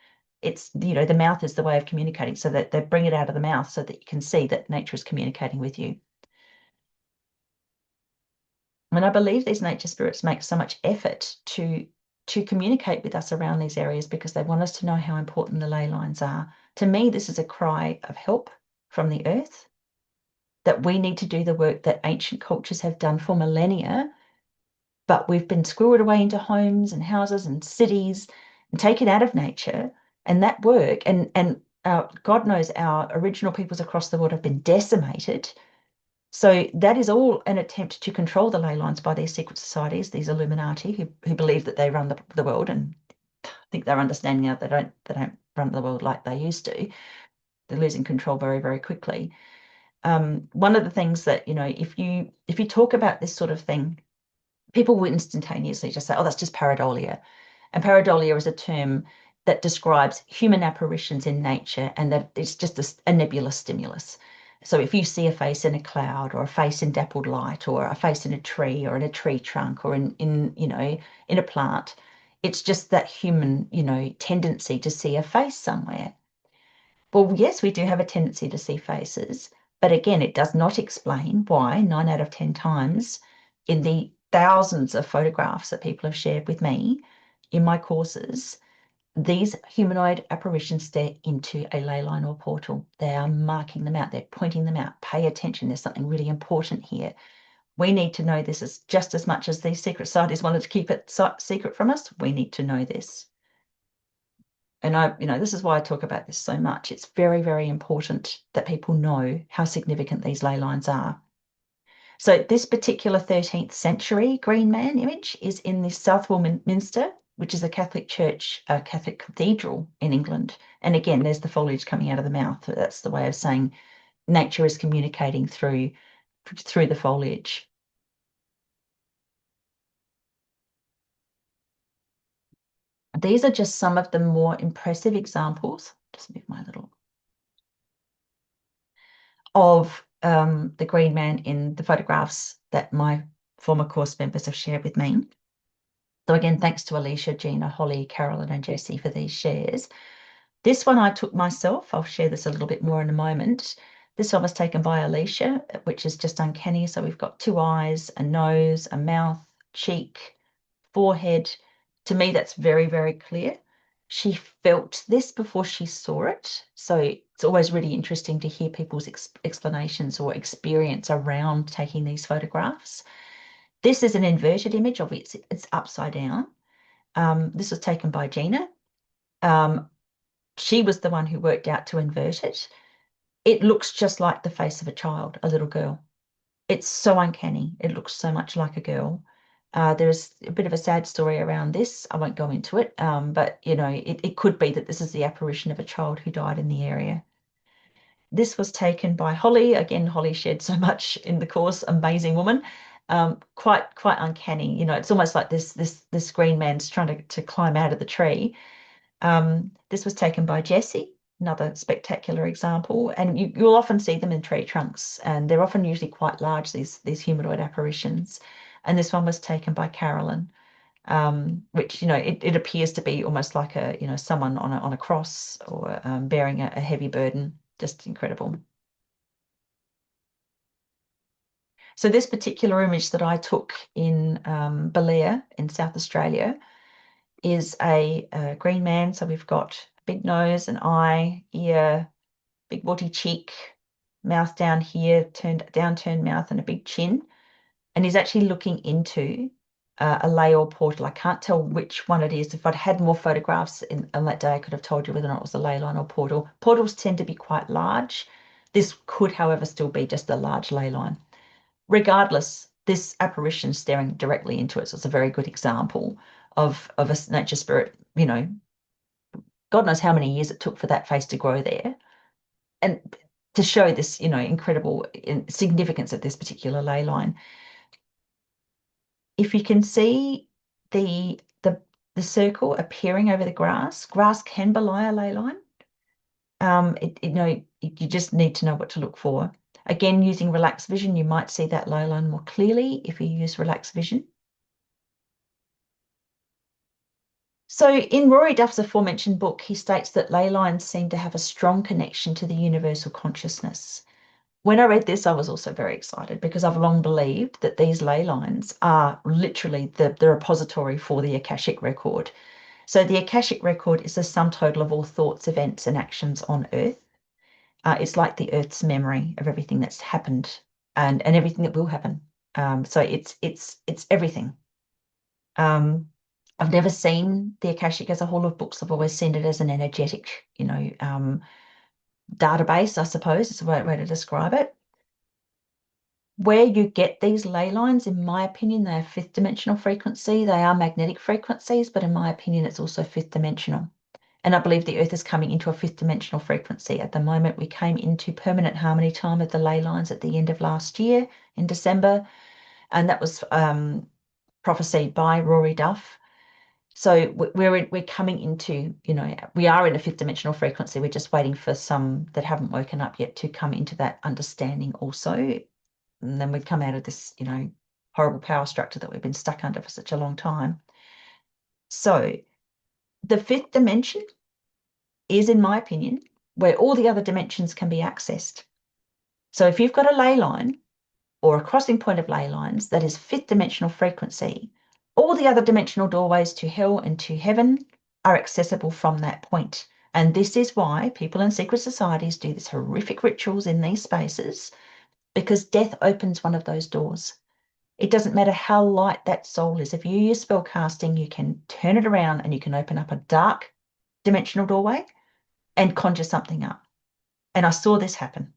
It's, the mouth is the way of communicating, so that they bring it out of the mouth so that you can see that nature is communicating with you. And I believe these nature spirits make so much effort to communicate with us around these areas because they want us to know how important the ley lines are. To me, this is a cry of help from the earth, that we need to do the work that ancient cultures have done for millennia, but we've been squirreled away into homes and houses and cities and taken out of nature. And that work, and God knows our original peoples across the world have been decimated. So that is all an attempt to control the ley lines by these secret societies, these Illuminati, who believe that they run the world, and I think they're understanding now they don't run the world like they used to. They're losing control very, very quickly. One of the things that, if you talk about this sort of thing, people will instantaneously just say, oh, that's just pareidolia. And pareidolia is a term that describes human apparitions in nature, and that it's just a nebulous stimulus. So if you see a face in a cloud, or a face in dappled light, or a face in a tree, or in a tree trunk, or in a plant, it's just that human, tendency to see a face somewhere. Well, yes, we do have a tendency to see faces, but again, it does not explain why 9 out of 10 times in the thousands of photographs that people have shared with me in my courses, these humanoid apparitions stare into a ley line or portal. They are marking them out. They're pointing them out. Pay attention. There's something really important here. We need to know this as just as much as these secret societies wanted to keep it secret from us. We need to know this. And this is why I talk about this so much. It's very, very important that people know how significant these ley lines are. So this particular 13th century green man image is in the Southwell Minster, which is a Catholic church, a Catholic cathedral in England. And again, there's the foliage coming out of the mouth. That's the way of saying nature is communicating through the foliage. These are just some of the more impressive examples. Just move my little of the green man in the photographs that my former course members have shared with me. So again, thanks to Alicia, Gina, Holly, Carolyn, and Jessie for these shares. This one I took myself. I'll share this a little bit more in a moment. This one was taken by Alicia, which is just uncanny. So we've got 2 eyes, a nose, a mouth, cheek, forehead. To me, that's very, very clear. She felt this before she saw it. So it's always really interesting to hear people's explanations or experience around taking these photographs. This is an inverted image of it. It's upside down. This was taken by Gina. She was the one who worked out to invert it. It looks just like the face of a child, a little girl. It's so uncanny. It looks so much like a girl. There's a bit of a sad story around this. I won't go into it, but it could be that this is the apparition of a child who died in the area. This was taken by Holly. Again, Holly shared so much in the course. Amazing woman. Quite uncanny. It's almost like this green man's trying to climb out of the tree. This was taken by Jessie, another spectacular example. And you'll often see them in tree trunks, and they're often usually quite large, these humanoid apparitions. And this one was taken by Carolyn, which it appears to be almost like someone on a cross, or bearing a heavy burden. Just incredible. So this particular image that I took in Belair in South Australia is a green man. So we've got a big nose, an eye, ear, big warty cheek, mouth down here, downturned mouth, and a big chin. And he's actually looking into a ley or portal. I can't tell which one it is. If I'd had more photographs on that day, I could have told you whether or not it was a ley line or portal. Portals tend to be quite large. This could, however, still be just a large ley line. Regardless, this apparition staring directly into it, so it's a very good example of a nature spirit. God knows how many years it took for that face to grow there, and to show this, incredible significance of this particular ley line. If you can see the circle appearing over the grass can belie a ley line. You just need to know what to look for. Again, using relaxed vision, you might see that ley line more clearly if you use relaxed vision. So in Rory Duff's aforementioned book, he states that ley lines seem to have a strong connection to the universal consciousness. When I read this, I was also very excited, because I've long believed that these ley lines are literally the repository for the Akashic record. So the Akashic record is the sum total of all thoughts, events, and actions on Earth. It's like the Earth's memory of everything that's happened and everything that will happen. So it's everything. I've never seen the Akashic as a whole of books. I've always seen it as an energetic, database, I suppose is the right way to describe it. Where you get these ley lines, in my opinion, they are fifth dimensional frequency. They are magnetic frequencies, but in my opinion, it's also fifth dimensional. And I believe the Earth is coming into a fifth dimensional frequency. At the moment, we came into permanent harmony time of the ley lines at the end of last year in December. And that was prophesied by Rory Duff. So we're coming into, we are in a fifth dimensional frequency. We're just waiting for some that haven't woken up yet to come into that understanding also. And then we'd come out of this, horrible power structure that we've been stuck under for such a long time. So the fifth dimension is, in my opinion, where all the other dimensions can be accessed. So if you've got a ley line or a crossing point of ley lines that is fifth dimensional frequency, all the other dimensional doorways to hell and to heaven are accessible from that point. And this is why people in secret societies do these horrific rituals in these spaces, because death opens one of those doors. It doesn't matter how light that soul is. If you use spell casting, you can turn it around and you can open up a dark dimensional doorway and conjure something up. And I saw this happen.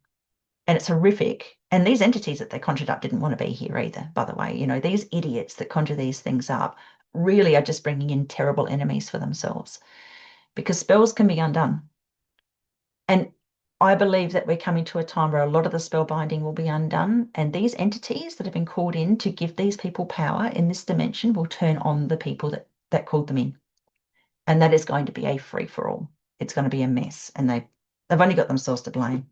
And it's horrific. And these entities that they conjured up didn't want to be here either, by the way. These idiots that conjure these things up really are just bringing in terrible enemies for themselves, because spells can be undone. And I believe that we're coming to a time where a lot of the spell binding will be undone, and these entities that have been called in to give these people power in this dimension will turn on the people that called them in. And that is going to be a free-for-all. It's going to be a mess, and they've only got themselves to blame.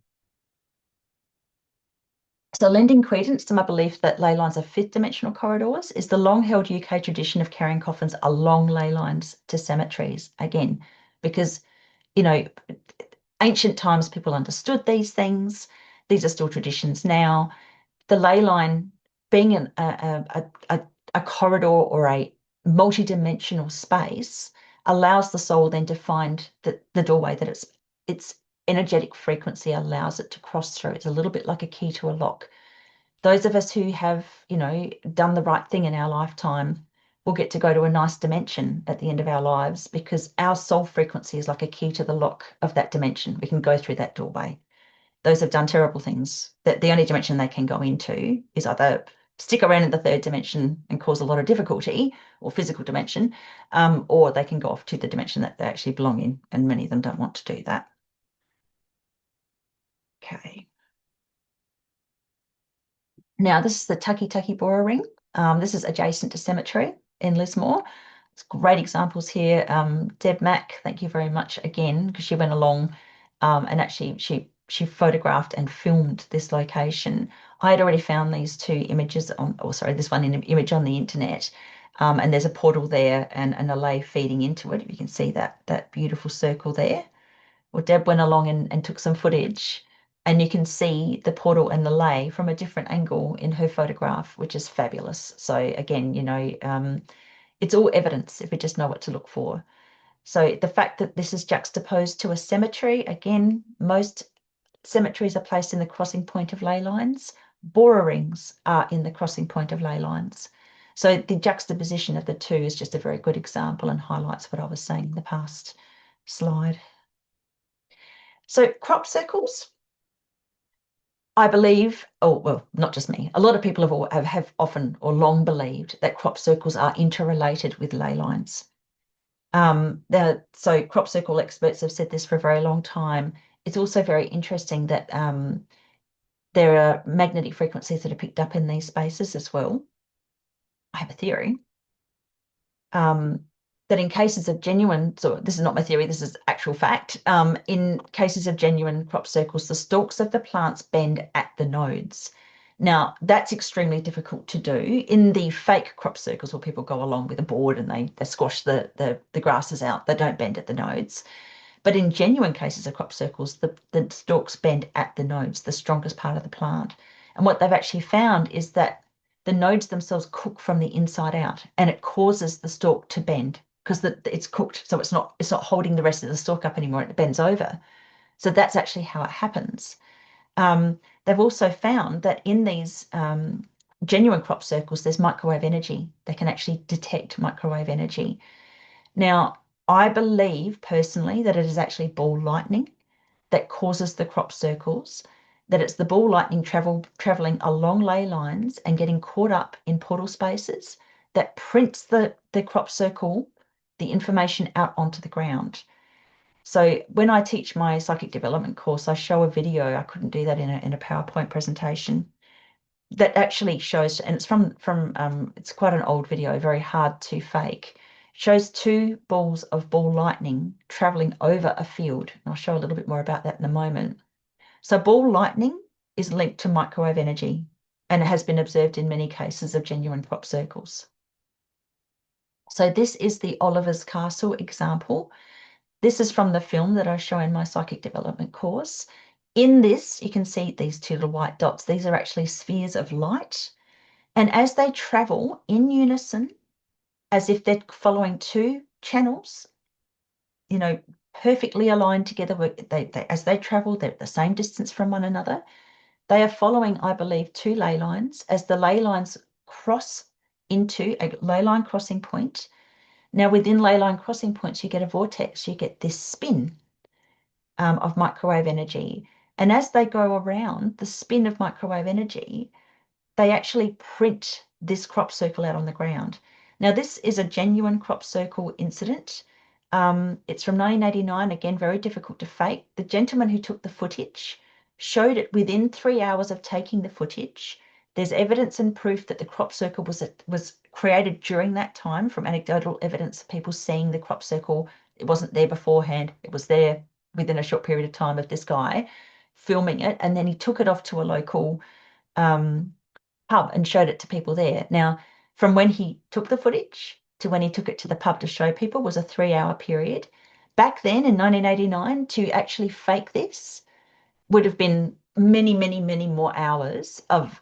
So lending credence to my belief that ley lines are fifth dimensional corridors is the long-held UK tradition of carrying coffins along ley lines to cemeteries. Again, because, ancient times people understood these things. These are still traditions now. The ley line being a corridor or a multi-dimensional space allows the soul then to find the doorway that its energetic frequency allows it to cross through. It's a little bit like a key to a lock. Those of us who have, done the right thing in our lifetime will get to go to a nice dimension at the end of our lives, because our soul frequency is like a key to the lock of that dimension. We can go through that doorway. Those have done terrible things, that the only dimension they can go into is either stick around in the third dimension and cause a lot of difficulty, or physical dimension, or they can go off to the dimension that they actually belong in, and many of them don't want to do that. Okay. Now, this is the Tucky Tucky Bora ring. This is adjacent to Cemetery in Lismore. It's great examples here. Deb Mack, thank you very much again, because she went along and actually she photographed and filmed this location. I had already found these two images on, or sorry, this one image on the internet. And there's a portal there and a ley feeding into it. You can see that beautiful circle there. Well, Deb went along and took some footage, and you can see the portal and the ley from a different angle in her photograph, which is fabulous. So again, it's all evidence if we just know what to look for. So the fact that this is juxtaposed to a cemetery, again, most cemeteries are placed in the crossing point of ley lines. Bora rings are in the crossing point of ley lines. So the juxtaposition of the two is just a very good example and highlights what I was saying in the past slide. So crop circles, I believe, oh, well, not just me, a lot of people have often or long believed that crop circles are interrelated with ley lines. So crop circle experts have said this for a very long time. It's also very interesting that there are magnetic frequencies that are picked up in these spaces as well. I have a theory that in cases of genuine, so this is not my theory, this is actual fact, in cases of genuine crop circles, the stalks of the plants bend at the nodes. Now, that's extremely difficult to do. In the fake crop circles where people go along with a board and they squash the grasses out, they don't bend at the nodes. But in genuine cases of crop circles, the stalks bend at the nodes, the strongest part of the plant. And what they've actually found is that the nodes themselves cook from the inside out, and it causes the stalk to bend because it's cooked, so it's not holding the rest of the stalk up anymore, it bends over. So that's actually how it happens. They've also found that in these genuine crop circles, there's microwave energy. They can actually detect microwave energy. Now, I believe personally that it is actually ball lightning that causes the crop circles, that it's the ball lightning traveling along ley lines and getting caught up in portal spaces that prints the crop circle, the information out onto the ground. So when I teach my psychic development course, I show a video. I couldn't do that in a PowerPoint presentation that actually shows, and it's from it's quite an old video, very hard to fake. Shows two balls of ball lightning traveling over a field. And I'll show a little bit more about that in a moment. So ball lightning is linked to microwave energy, and it has been observed in many cases of genuine crop circles. So this is the Oliver's Castle example. This is from the film that I show in my psychic development course. In this, you can see these two little white dots. These are actually spheres of light. And as they travel in unison, as if they're following two channels, perfectly aligned together, as they travel, they're at the same distance from one another. They are following, I believe, two ley lines. As the ley lines cross into a ley line crossing point, now within ley line crossing points, you get a vortex, you get this spin of microwave energy. And as they go around the spin of microwave energy, they actually print this crop circle out on the ground. Now, this is a genuine crop circle incident. It's from 1989, again, very difficult to fake. The gentleman who took the footage showed it within 3 hours of taking the footage. There's evidence and proof that the crop circle was created during that time from anecdotal evidence of people seeing the crop circle. It wasn't there beforehand. It was there within a short period of time of this guy filming it. And then he took it off to a local pub and showed it to people there. Now, from when he took the footage to when he took it to the pub to show people was a 3-hour period. Back then in 1989, to actually fake this would have been many, many, many more hours of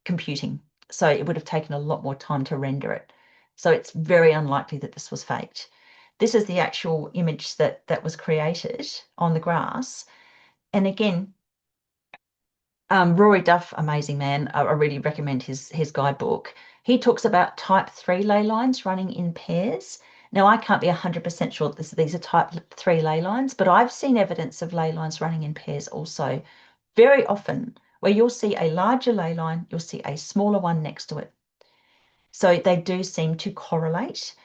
computing. So it would have taken a lot more time to render it. So it's very unlikely that this was faked. This is the actual image that was created on the grass. And again, Rory Duff, amazing man. I really recommend his guidebook. He talks about type 3 ley lines running in pairs. Now, I can't be 100% sure that these are type 3 ley lines, but I've seen evidence of ley lines running in pairs also. Very often, Where you'll see a larger ley line, you'll see a smaller one next to it. So they do seem to correlate.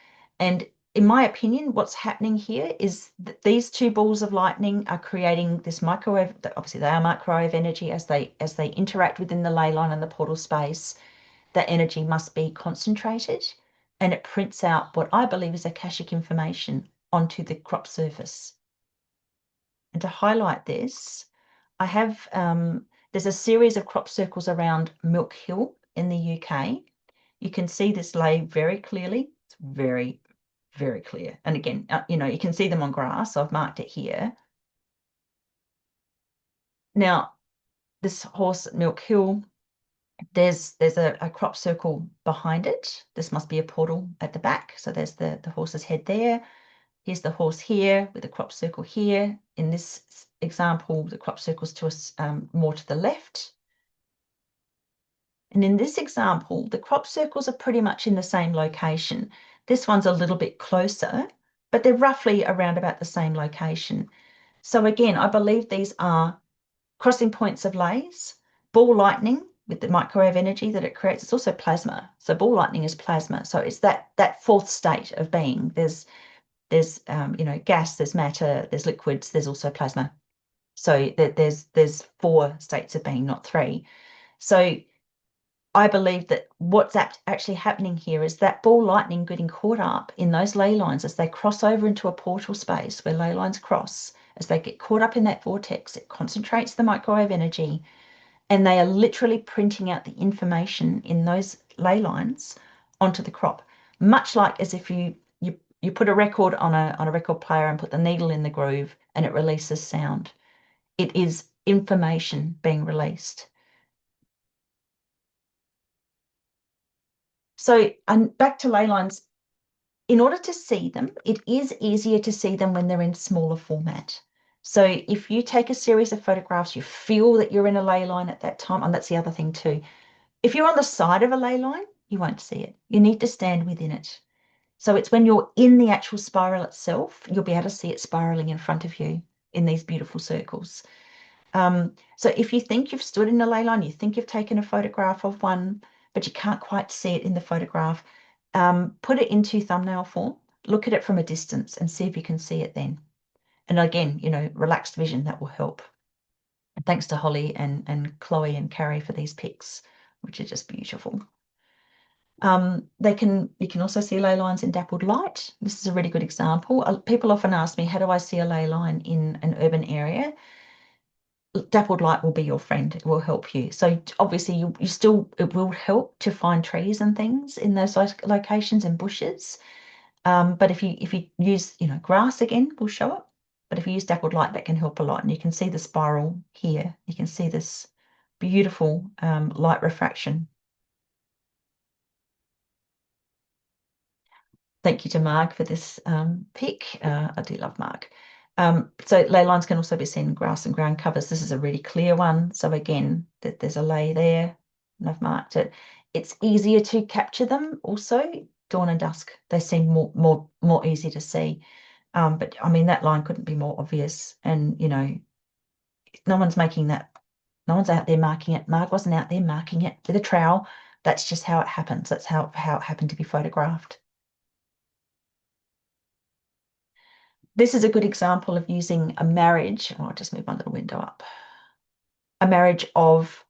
And in my opinion, what's happening here is that these two balls of lightning are creating this microwave. Obviously, they are microwave energy as they interact within the ley line and the portal space. That energy must be concentrated, and it prints out what I believe is akashic information onto the crop surface. And to highlight this, I have there's a series of crop circles around Milk Hill in the UK. You can see this ley very clearly. It's very, very clear. And again, you can see them on grass. So I've marked it here. Now, this horse at Milk Hill, there's a crop circle behind it. This must be a portal at the back. So there's the horse's head there. Here's the horse here with a crop circle here. In this example, the crop circle's to us more to the left. And in this example, the crop circles are pretty much in the same location. This one's a little bit closer, but they're roughly around about the same location. So again, I believe these are crossing points of leys, ball lightning with the microwave energy that it creates. It's also plasma. So ball lightning is plasma. So it's that fourth state of being. There's gas, there's matter, there's liquids, there's also plasma. So there's 4 states of being, not 3. So I believe that what's actually happening here is that ball lightning getting caught up in those ley lines as they cross over into a portal space where ley lines cross. As they get caught up in that vortex, it concentrates the microwave energy, and they are literally printing out the information in those ley lines onto the crop, much like as if you put a record on a record player and put the needle in the groove and it releases sound. It is information being released. So, and back to ley lines, in order to see them, it is easier to see them when they're in smaller format. So if you take a series of photographs, you feel that you're in a ley line at that time, and that's the other thing too. If you're on the side of a ley line, you won't see it. You need to stand within it. So it's when you're in the actual spiral itself, you'll be able to see it spiraling in front of you in these beautiful circles. So if you think you've stood in a ley line, you think you've taken a photograph of one, but you can't quite see it in the photograph, put it into thumbnail form, look at it from a distance and see if you can see it then. And again, relaxed vision, that will help. And thanks to Holly and Chloe and Carrie for these pics, which are just beautiful. You can also see ley lines in dappled light. This is a really good example. People often ask me, how do I see a ley line in an urban area? Dappled light will be your friend. It will help you. So obviously it will help to find trees and things in those locations and bushes. But if you use, grass again will show up. But if you use dappled light, that can help a lot. And you can see the spiral here. You can see this beautiful light refraction. Thank you to Marg for this pic. I do love Marg. So ley lines can also be seen in grass and ground covers. This is a really clear one. So again, there's a ley there, and I've marked it. It's easier to capture them also, dawn and dusk. They seem more easy to see. But I mean, that line couldn't be more obvious. And, no one's making that. No one's out there marking it. Marg wasn't out there marking it with a trowel. That's just how it happens. That's how it happened to be photographed. This is a good example of using a marriage. I'll just move my little window up. A marriage of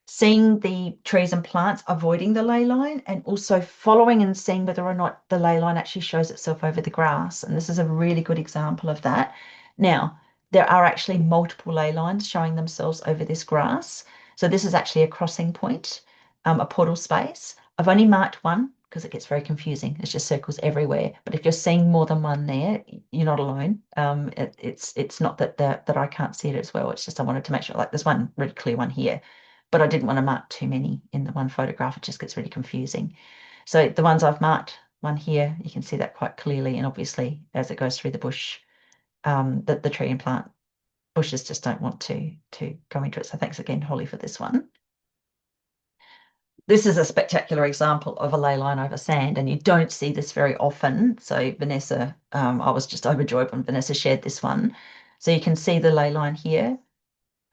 seeing the trees and plants, avoiding the ley line, and also following and seeing whether or not the ley line actually shows itself over the grass. And this is a really good example of that. Now, there are actually multiple ley lines showing themselves over this grass. So this is actually a crossing point, a portal space. I've only marked one because it gets very confusing. It's just circles everywhere. But if you're seeing more than one there, you're not alone. It's not that I can't see it as well. It's just I wanted to make sure, like there's one really clear one here, but I didn't want to mark too many in the one photograph. It just gets really confusing. So the ones I've marked, one here, you can see that quite clearly. And obviously, as it goes through the bush, the tree and plant bushes just don't want to go into it. So thanks again, Holly, for this one. This is a spectacular example of a ley line over sand, and you don't see this very often. So Vanessa, I was just overjoyed when Vanessa shared this one. So you can see the ley line here.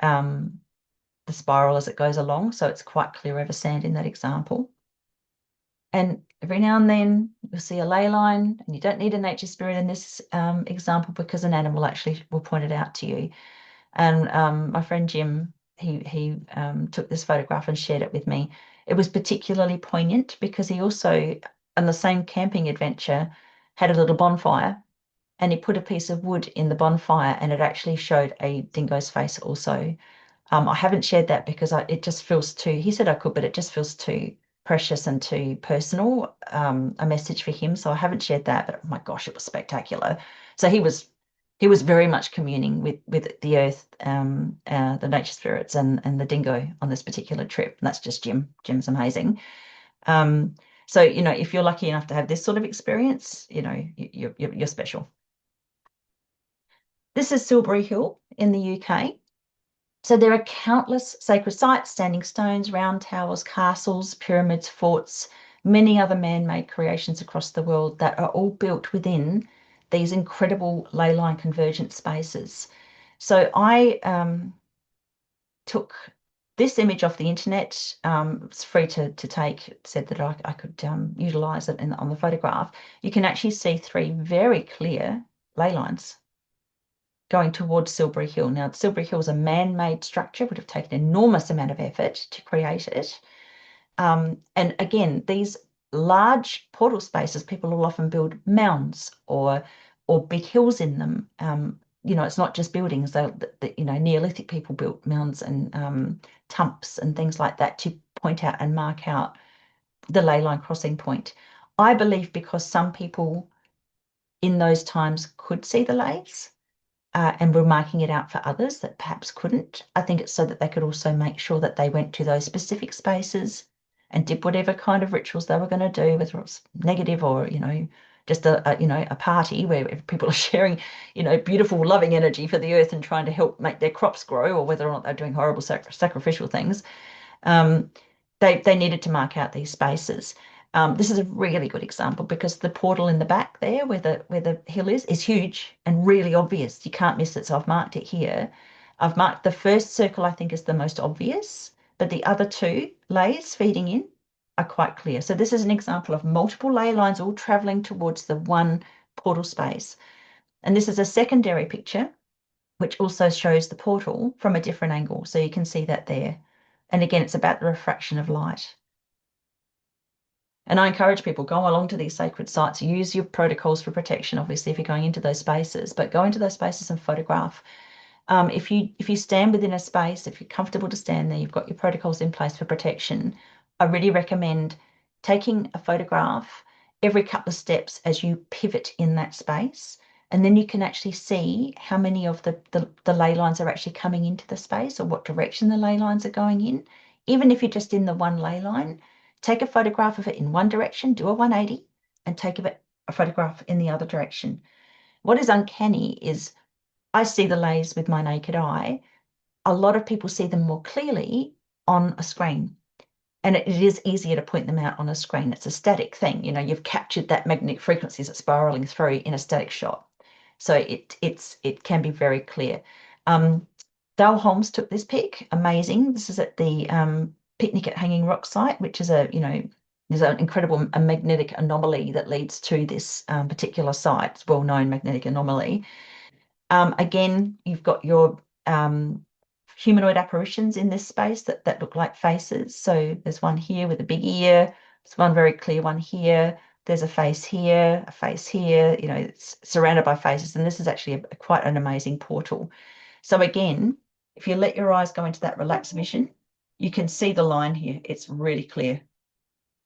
The the spiral as it goes along. So it's quite clear over sand in that example. And every now and then you'll see a ley line, and you don't need a nature spirit in this example because an animal actually will point it out to you. And my friend Jim, he took this photograph and shared it with me. It was particularly poignant because he also, on the same camping adventure, had a little bonfire, and he put a piece of wood in the bonfire, and it actually showed a dingo's face also. I haven't shared that because it just feels too, he said I could, but it just feels too precious and too personal, a message for him. So I haven't shared that, but oh my gosh, it was spectacular. So he was very much communing with the earth, the nature spirits and the dingo on this particular trip. And that's just Jim. Jim's amazing. So, if you're lucky enough to have this sort of experience, you're special. This is Silbury Hill in the UK. So there are countless sacred sites, standing stones, round towers, castles, pyramids, forts, many other man-made creations across the world that are all built within these incredible ley line convergent spaces. So I took this image off the internet. It's free to take. It said that I could utilize it on the photograph. You can actually see three very clear ley lines going towards Silbury Hill. Now, Silbury Hill is a man-made structure, would have taken an enormous amount of effort to create it. And again, these large portal spaces, people will often build mounds or big hills in them. It's not just buildings. Neolithic people built mounds and tumps and things like that to point out and mark out the ley line crossing point. I believe because some people in those times could see the leys, and were marking it out for others that perhaps couldn't. I think it's so that they could also make sure that they went to those specific spaces and did whatever kind of rituals they were going to do, whether it was negative or, just a party where people are sharing, beautiful, loving energy for the earth and trying to help make their crops grow, or whether or not they're doing horrible sacrificial things. They needed to mark out these spaces. This is a really good example because the portal in the back there where the hill is huge and really obvious. You can't miss it. So I've marked it here. I've marked the first circle, I think, is the most obvious, but the other two leys feeding in are quite clear. So this is an example of multiple ley lines all traveling towards the one portal space. And this is a secondary picture, which also shows the portal from a different angle. So you can see that there. And again, it's about the refraction of light. And I encourage people, go along to these sacred sites, use your protocols for protection, obviously, if you're going into those spaces, but go into those spaces and photograph. If you stand within a space, if you're comfortable to stand there, you've got your protocols in place for protection, I really recommend taking a photograph every couple of steps as you pivot in that space. And then you can actually see how many of the ley lines are actually coming into the space, or what direction the ley lines are going in. Even if you're just in the one ley line, take a photograph of it in one direction, do a 180, and take a photograph in the other direction. What is uncanny is I see the leys with my naked eye. A lot of people see them more clearly on a screen. And it is easier to point them out on a screen. It's a static thing. You've captured that magnetic frequencies that's spiraling through in a static shot. So it can be very clear. Dale Holmes took this pic. Amazing. This is at the Picnic at Hanging Rock site, which is there's an incredible magnetic anomaly that leads to this particular site. It's a well-known magnetic anomaly. Again, you've got your humanoid apparitions in this space that look like faces. So there's one here with a big ear. There's one very clear one here. There's a face here, a face here. It's surrounded by faces. And this is actually quite an amazing portal. So again, if you let your eyes go into that relaxed vision, you can see the line here. It's really clear.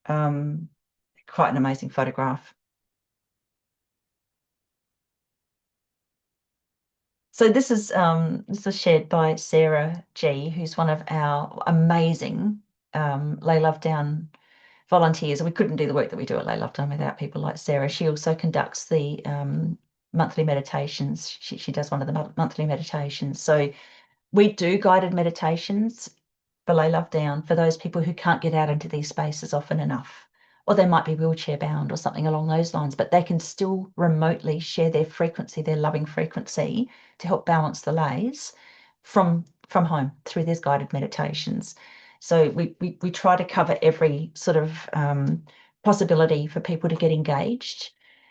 Quite an amazing photograph. So this is shared by Sarah G, who's one of our amazing Ley Love Down volunteers. We couldn't do the work that we do at Ley Love Down without people like Sarah. She also conducts the monthly meditations. She does one of the monthly meditations. So we do guided meditations for Ley Love Down for those people who can't get out into these spaces often enough, or they might be wheelchair bound or something along those lines, but they can still remotely share their frequency, their loving frequency, to help balance the leys from from home through these guided meditations. So we try to cover every sort of possibility for people to get engaged.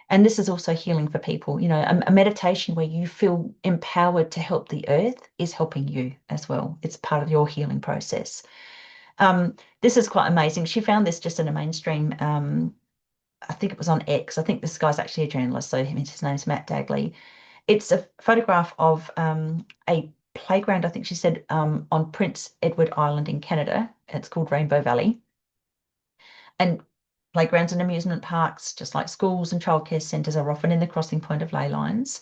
And this is also healing for people. You know, a meditation where you feel empowered to help the earth is helping you as well. It's part of your healing process. This is quite amazing. She found this just in a mainstream, I think it was on X. I think this guy's actually a journalist, so his name's Matt Dagley. It's a photograph of a playground, I think she said, on Prince Edward Island in Canada. It's called Rainbow Valley. And playgrounds and amusement parks, just like schools and childcare centres, are often in the crossing point of ley lines.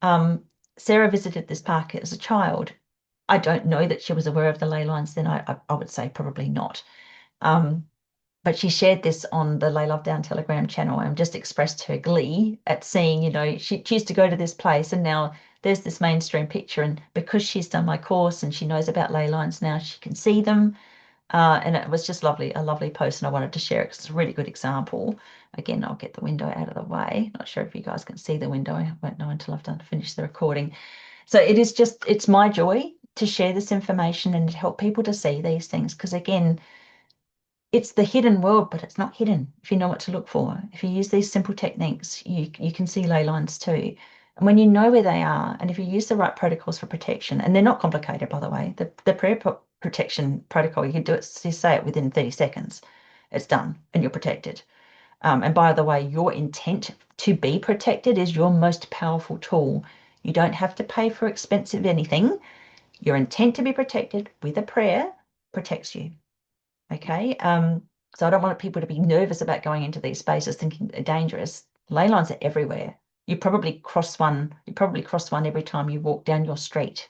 Sarah visited this park as a child. I don't know that she was aware of the ley lines then. I would say probably not. But she shared this on the Ley Love Down Telegram channel and just expressed her glee at seeing, you know, she used to go to this place and now there's this mainstream picture. And because she's done my course and she knows about ley lines now, she can see them. And it was just lovely, a lovely post, and I wanted to share it because it's a really good example. Again, I'll get the window out of the way. Not sure if you guys can see the window. I won't know until I've done finish the recording. So it is just, it's my joy to share this information and to help people to see these things. Because again, it's the hidden world, but it's not hidden if you know what to look for. If you use these simple techniques, you can see ley lines too. And when you know where they are, and if you use the right protocols for protection, and they're not complicated, by the way, the prayer protection protocol, you can do it, you say it within 30 seconds. It's done and you're protected. And by the way, your intent to be protected is your most powerful tool. You don't have to pay for expensive anything. Your intent to be protected with a prayer protects you. Okay. So I don't want people to be nervous about going into these spaces thinking they're dangerous. Ley lines are everywhere. You probably cross one every time you walk down your street.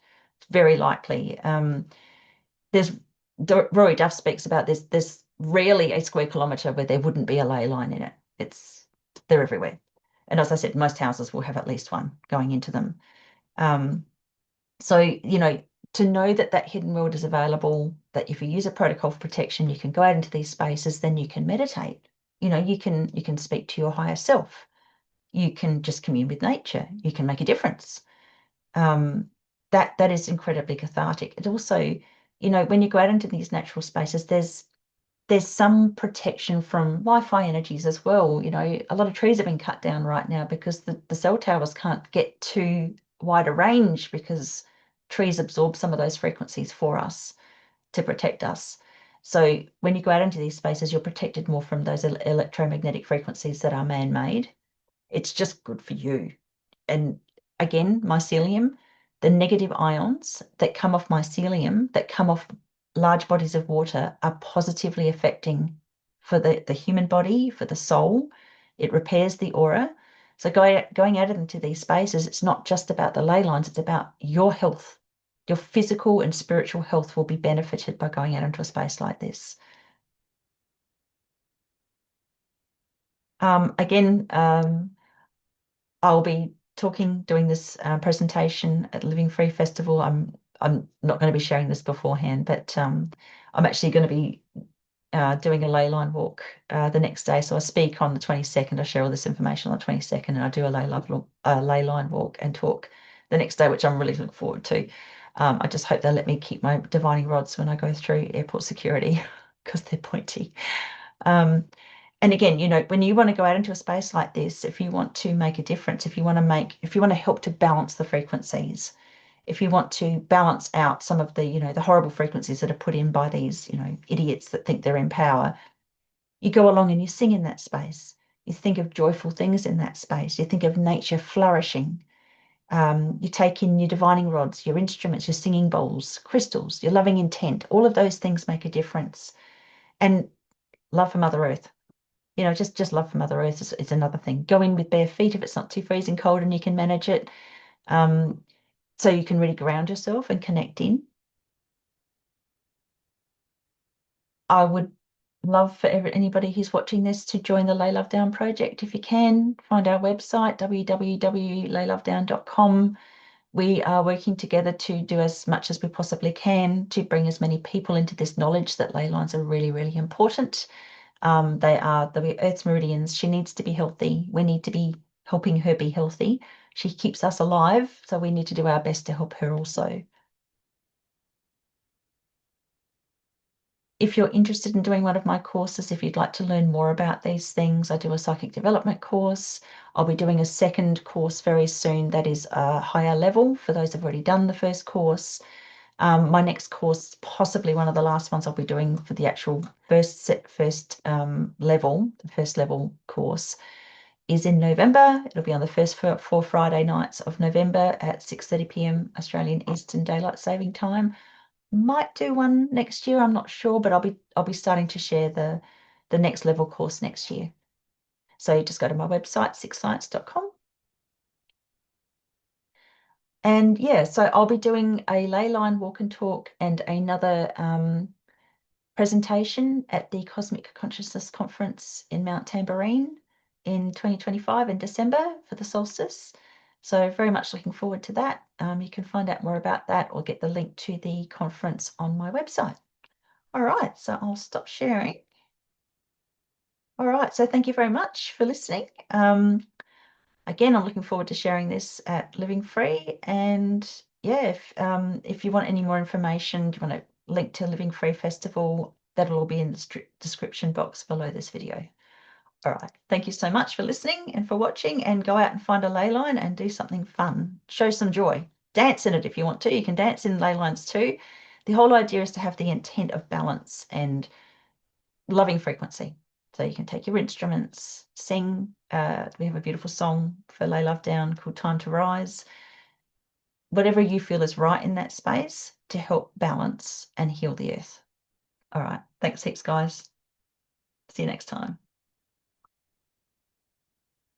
Very likely. There's Rory Duff speaks about this. There's rarely a square kilometre where there wouldn't be a ley line in it. They're everywhere. And as I said, most houses will have at least one going into them. So, you know, to know that that hidden world is available, that if you use a protocol for protection, you can go out into these spaces, then you can meditate. You know, you can speak to your higher self. You can just commune with nature. You can make a difference. That is incredibly cathartic. It also, you know, when you go out into these natural spaces, there's some protection from Wi-Fi energies as well. You know, a lot of trees have been cut down right now because the cell towers can't get too wide a range because trees absorb some of those frequencies for us to protect us. So when you go out into these spaces, you're protected more from those electromagnetic frequencies that are man-made. It's just good for you. And again, mycelium, the negative ions that come off mycelium, that come off large bodies of water, are positively affecting for the human body, for the soul. It repairs the aura. So going out into these spaces, it's not just about the ley lines, it's about your health. Your physical and spiritual health will be benefited by going out into a space like this. Again, I'll be doing this presentation at Living Free Festival. I'm not going to be sharing this beforehand, but I'm actually going to be doing a ley line walk the next day. So I speak on the 22nd. I share all this information on the 22nd, and I do a ley line walk and talk the next day, which I'm really looking forward to. I just hope they'll let me keep my divining rods when I go through airport security because they're pointy. And again, you know, when you want to go out into a space like this, if you want to make a difference, if you want to help to balance the frequencies, if you want to balance out some of the, you know, the horrible frequencies that are put in by these, you know, idiots that think they're in power, you go along and you sing in that space. You think of joyful things in that space. You think of nature flourishing. You take in your divining rods, your instruments, your singing bowls, crystals, your loving intent. All of those things make a difference. And love for Mother Earth. You know, just love for Mother Earth is another thing. Go in with bare feet if it's not too freezing cold and you can manage it. So you can really ground yourself and connect in. I would love for anybody who's watching this to join the Ley Love Down project if you can. Find our website, www.leylovedown.com. We are working together to do as much as we possibly can to bring as many people into this knowledge that ley lines are really, really important. They are the Earth's meridians. She needs to be healthy. We need to be helping her be healthy. She keeps us alive, so we need to do our best to help her also. If you're interested in doing one of my courses, if you'd like to learn more about these things, I do a psychic development course. I'll be doing a second course very soon that is a higher level for those who've already done the first course. My next course, possibly one of the last ones I'll be doing for the actual first level, the first level course, is in November. It'll be on the first four Friday nights of November at 6:30 p.m. Australian Eastern Daylight Saving Time. Might do one next year, I'm not sure, but I'll be starting to share the next level course next year. So you just go to my website, sixscience.com. And yeah, so I'll be doing a ley line walk and talk and another presentation at the Cosmic Consciousness Conference in Mount Tamborine in 2025 in December for the solstice. So very much looking forward to that. You can find out more about that or get the link to the conference on my website. All right, so I'll stop sharing. All right, so thank you very much for listening. Again, I'm looking forward to sharing this at Living Free. And yeah, if you want any more information, do you want a link to Living Free Festival, that'll all be in the description box below this video. All right, thank you so much for listening and for watching, and go out and find a ley line and do something fun. Show some joy. Dance in it if you want to. You can dance in ley lines too. The whole idea is to have the intent of balance and loving frequency. So you can take your instruments, sing. We have a beautiful song for Ley Love Down called Time to Rise. Whatever you feel is right in that space to help balance and heal the earth. All right. Thanks heaps, guys. See you next time.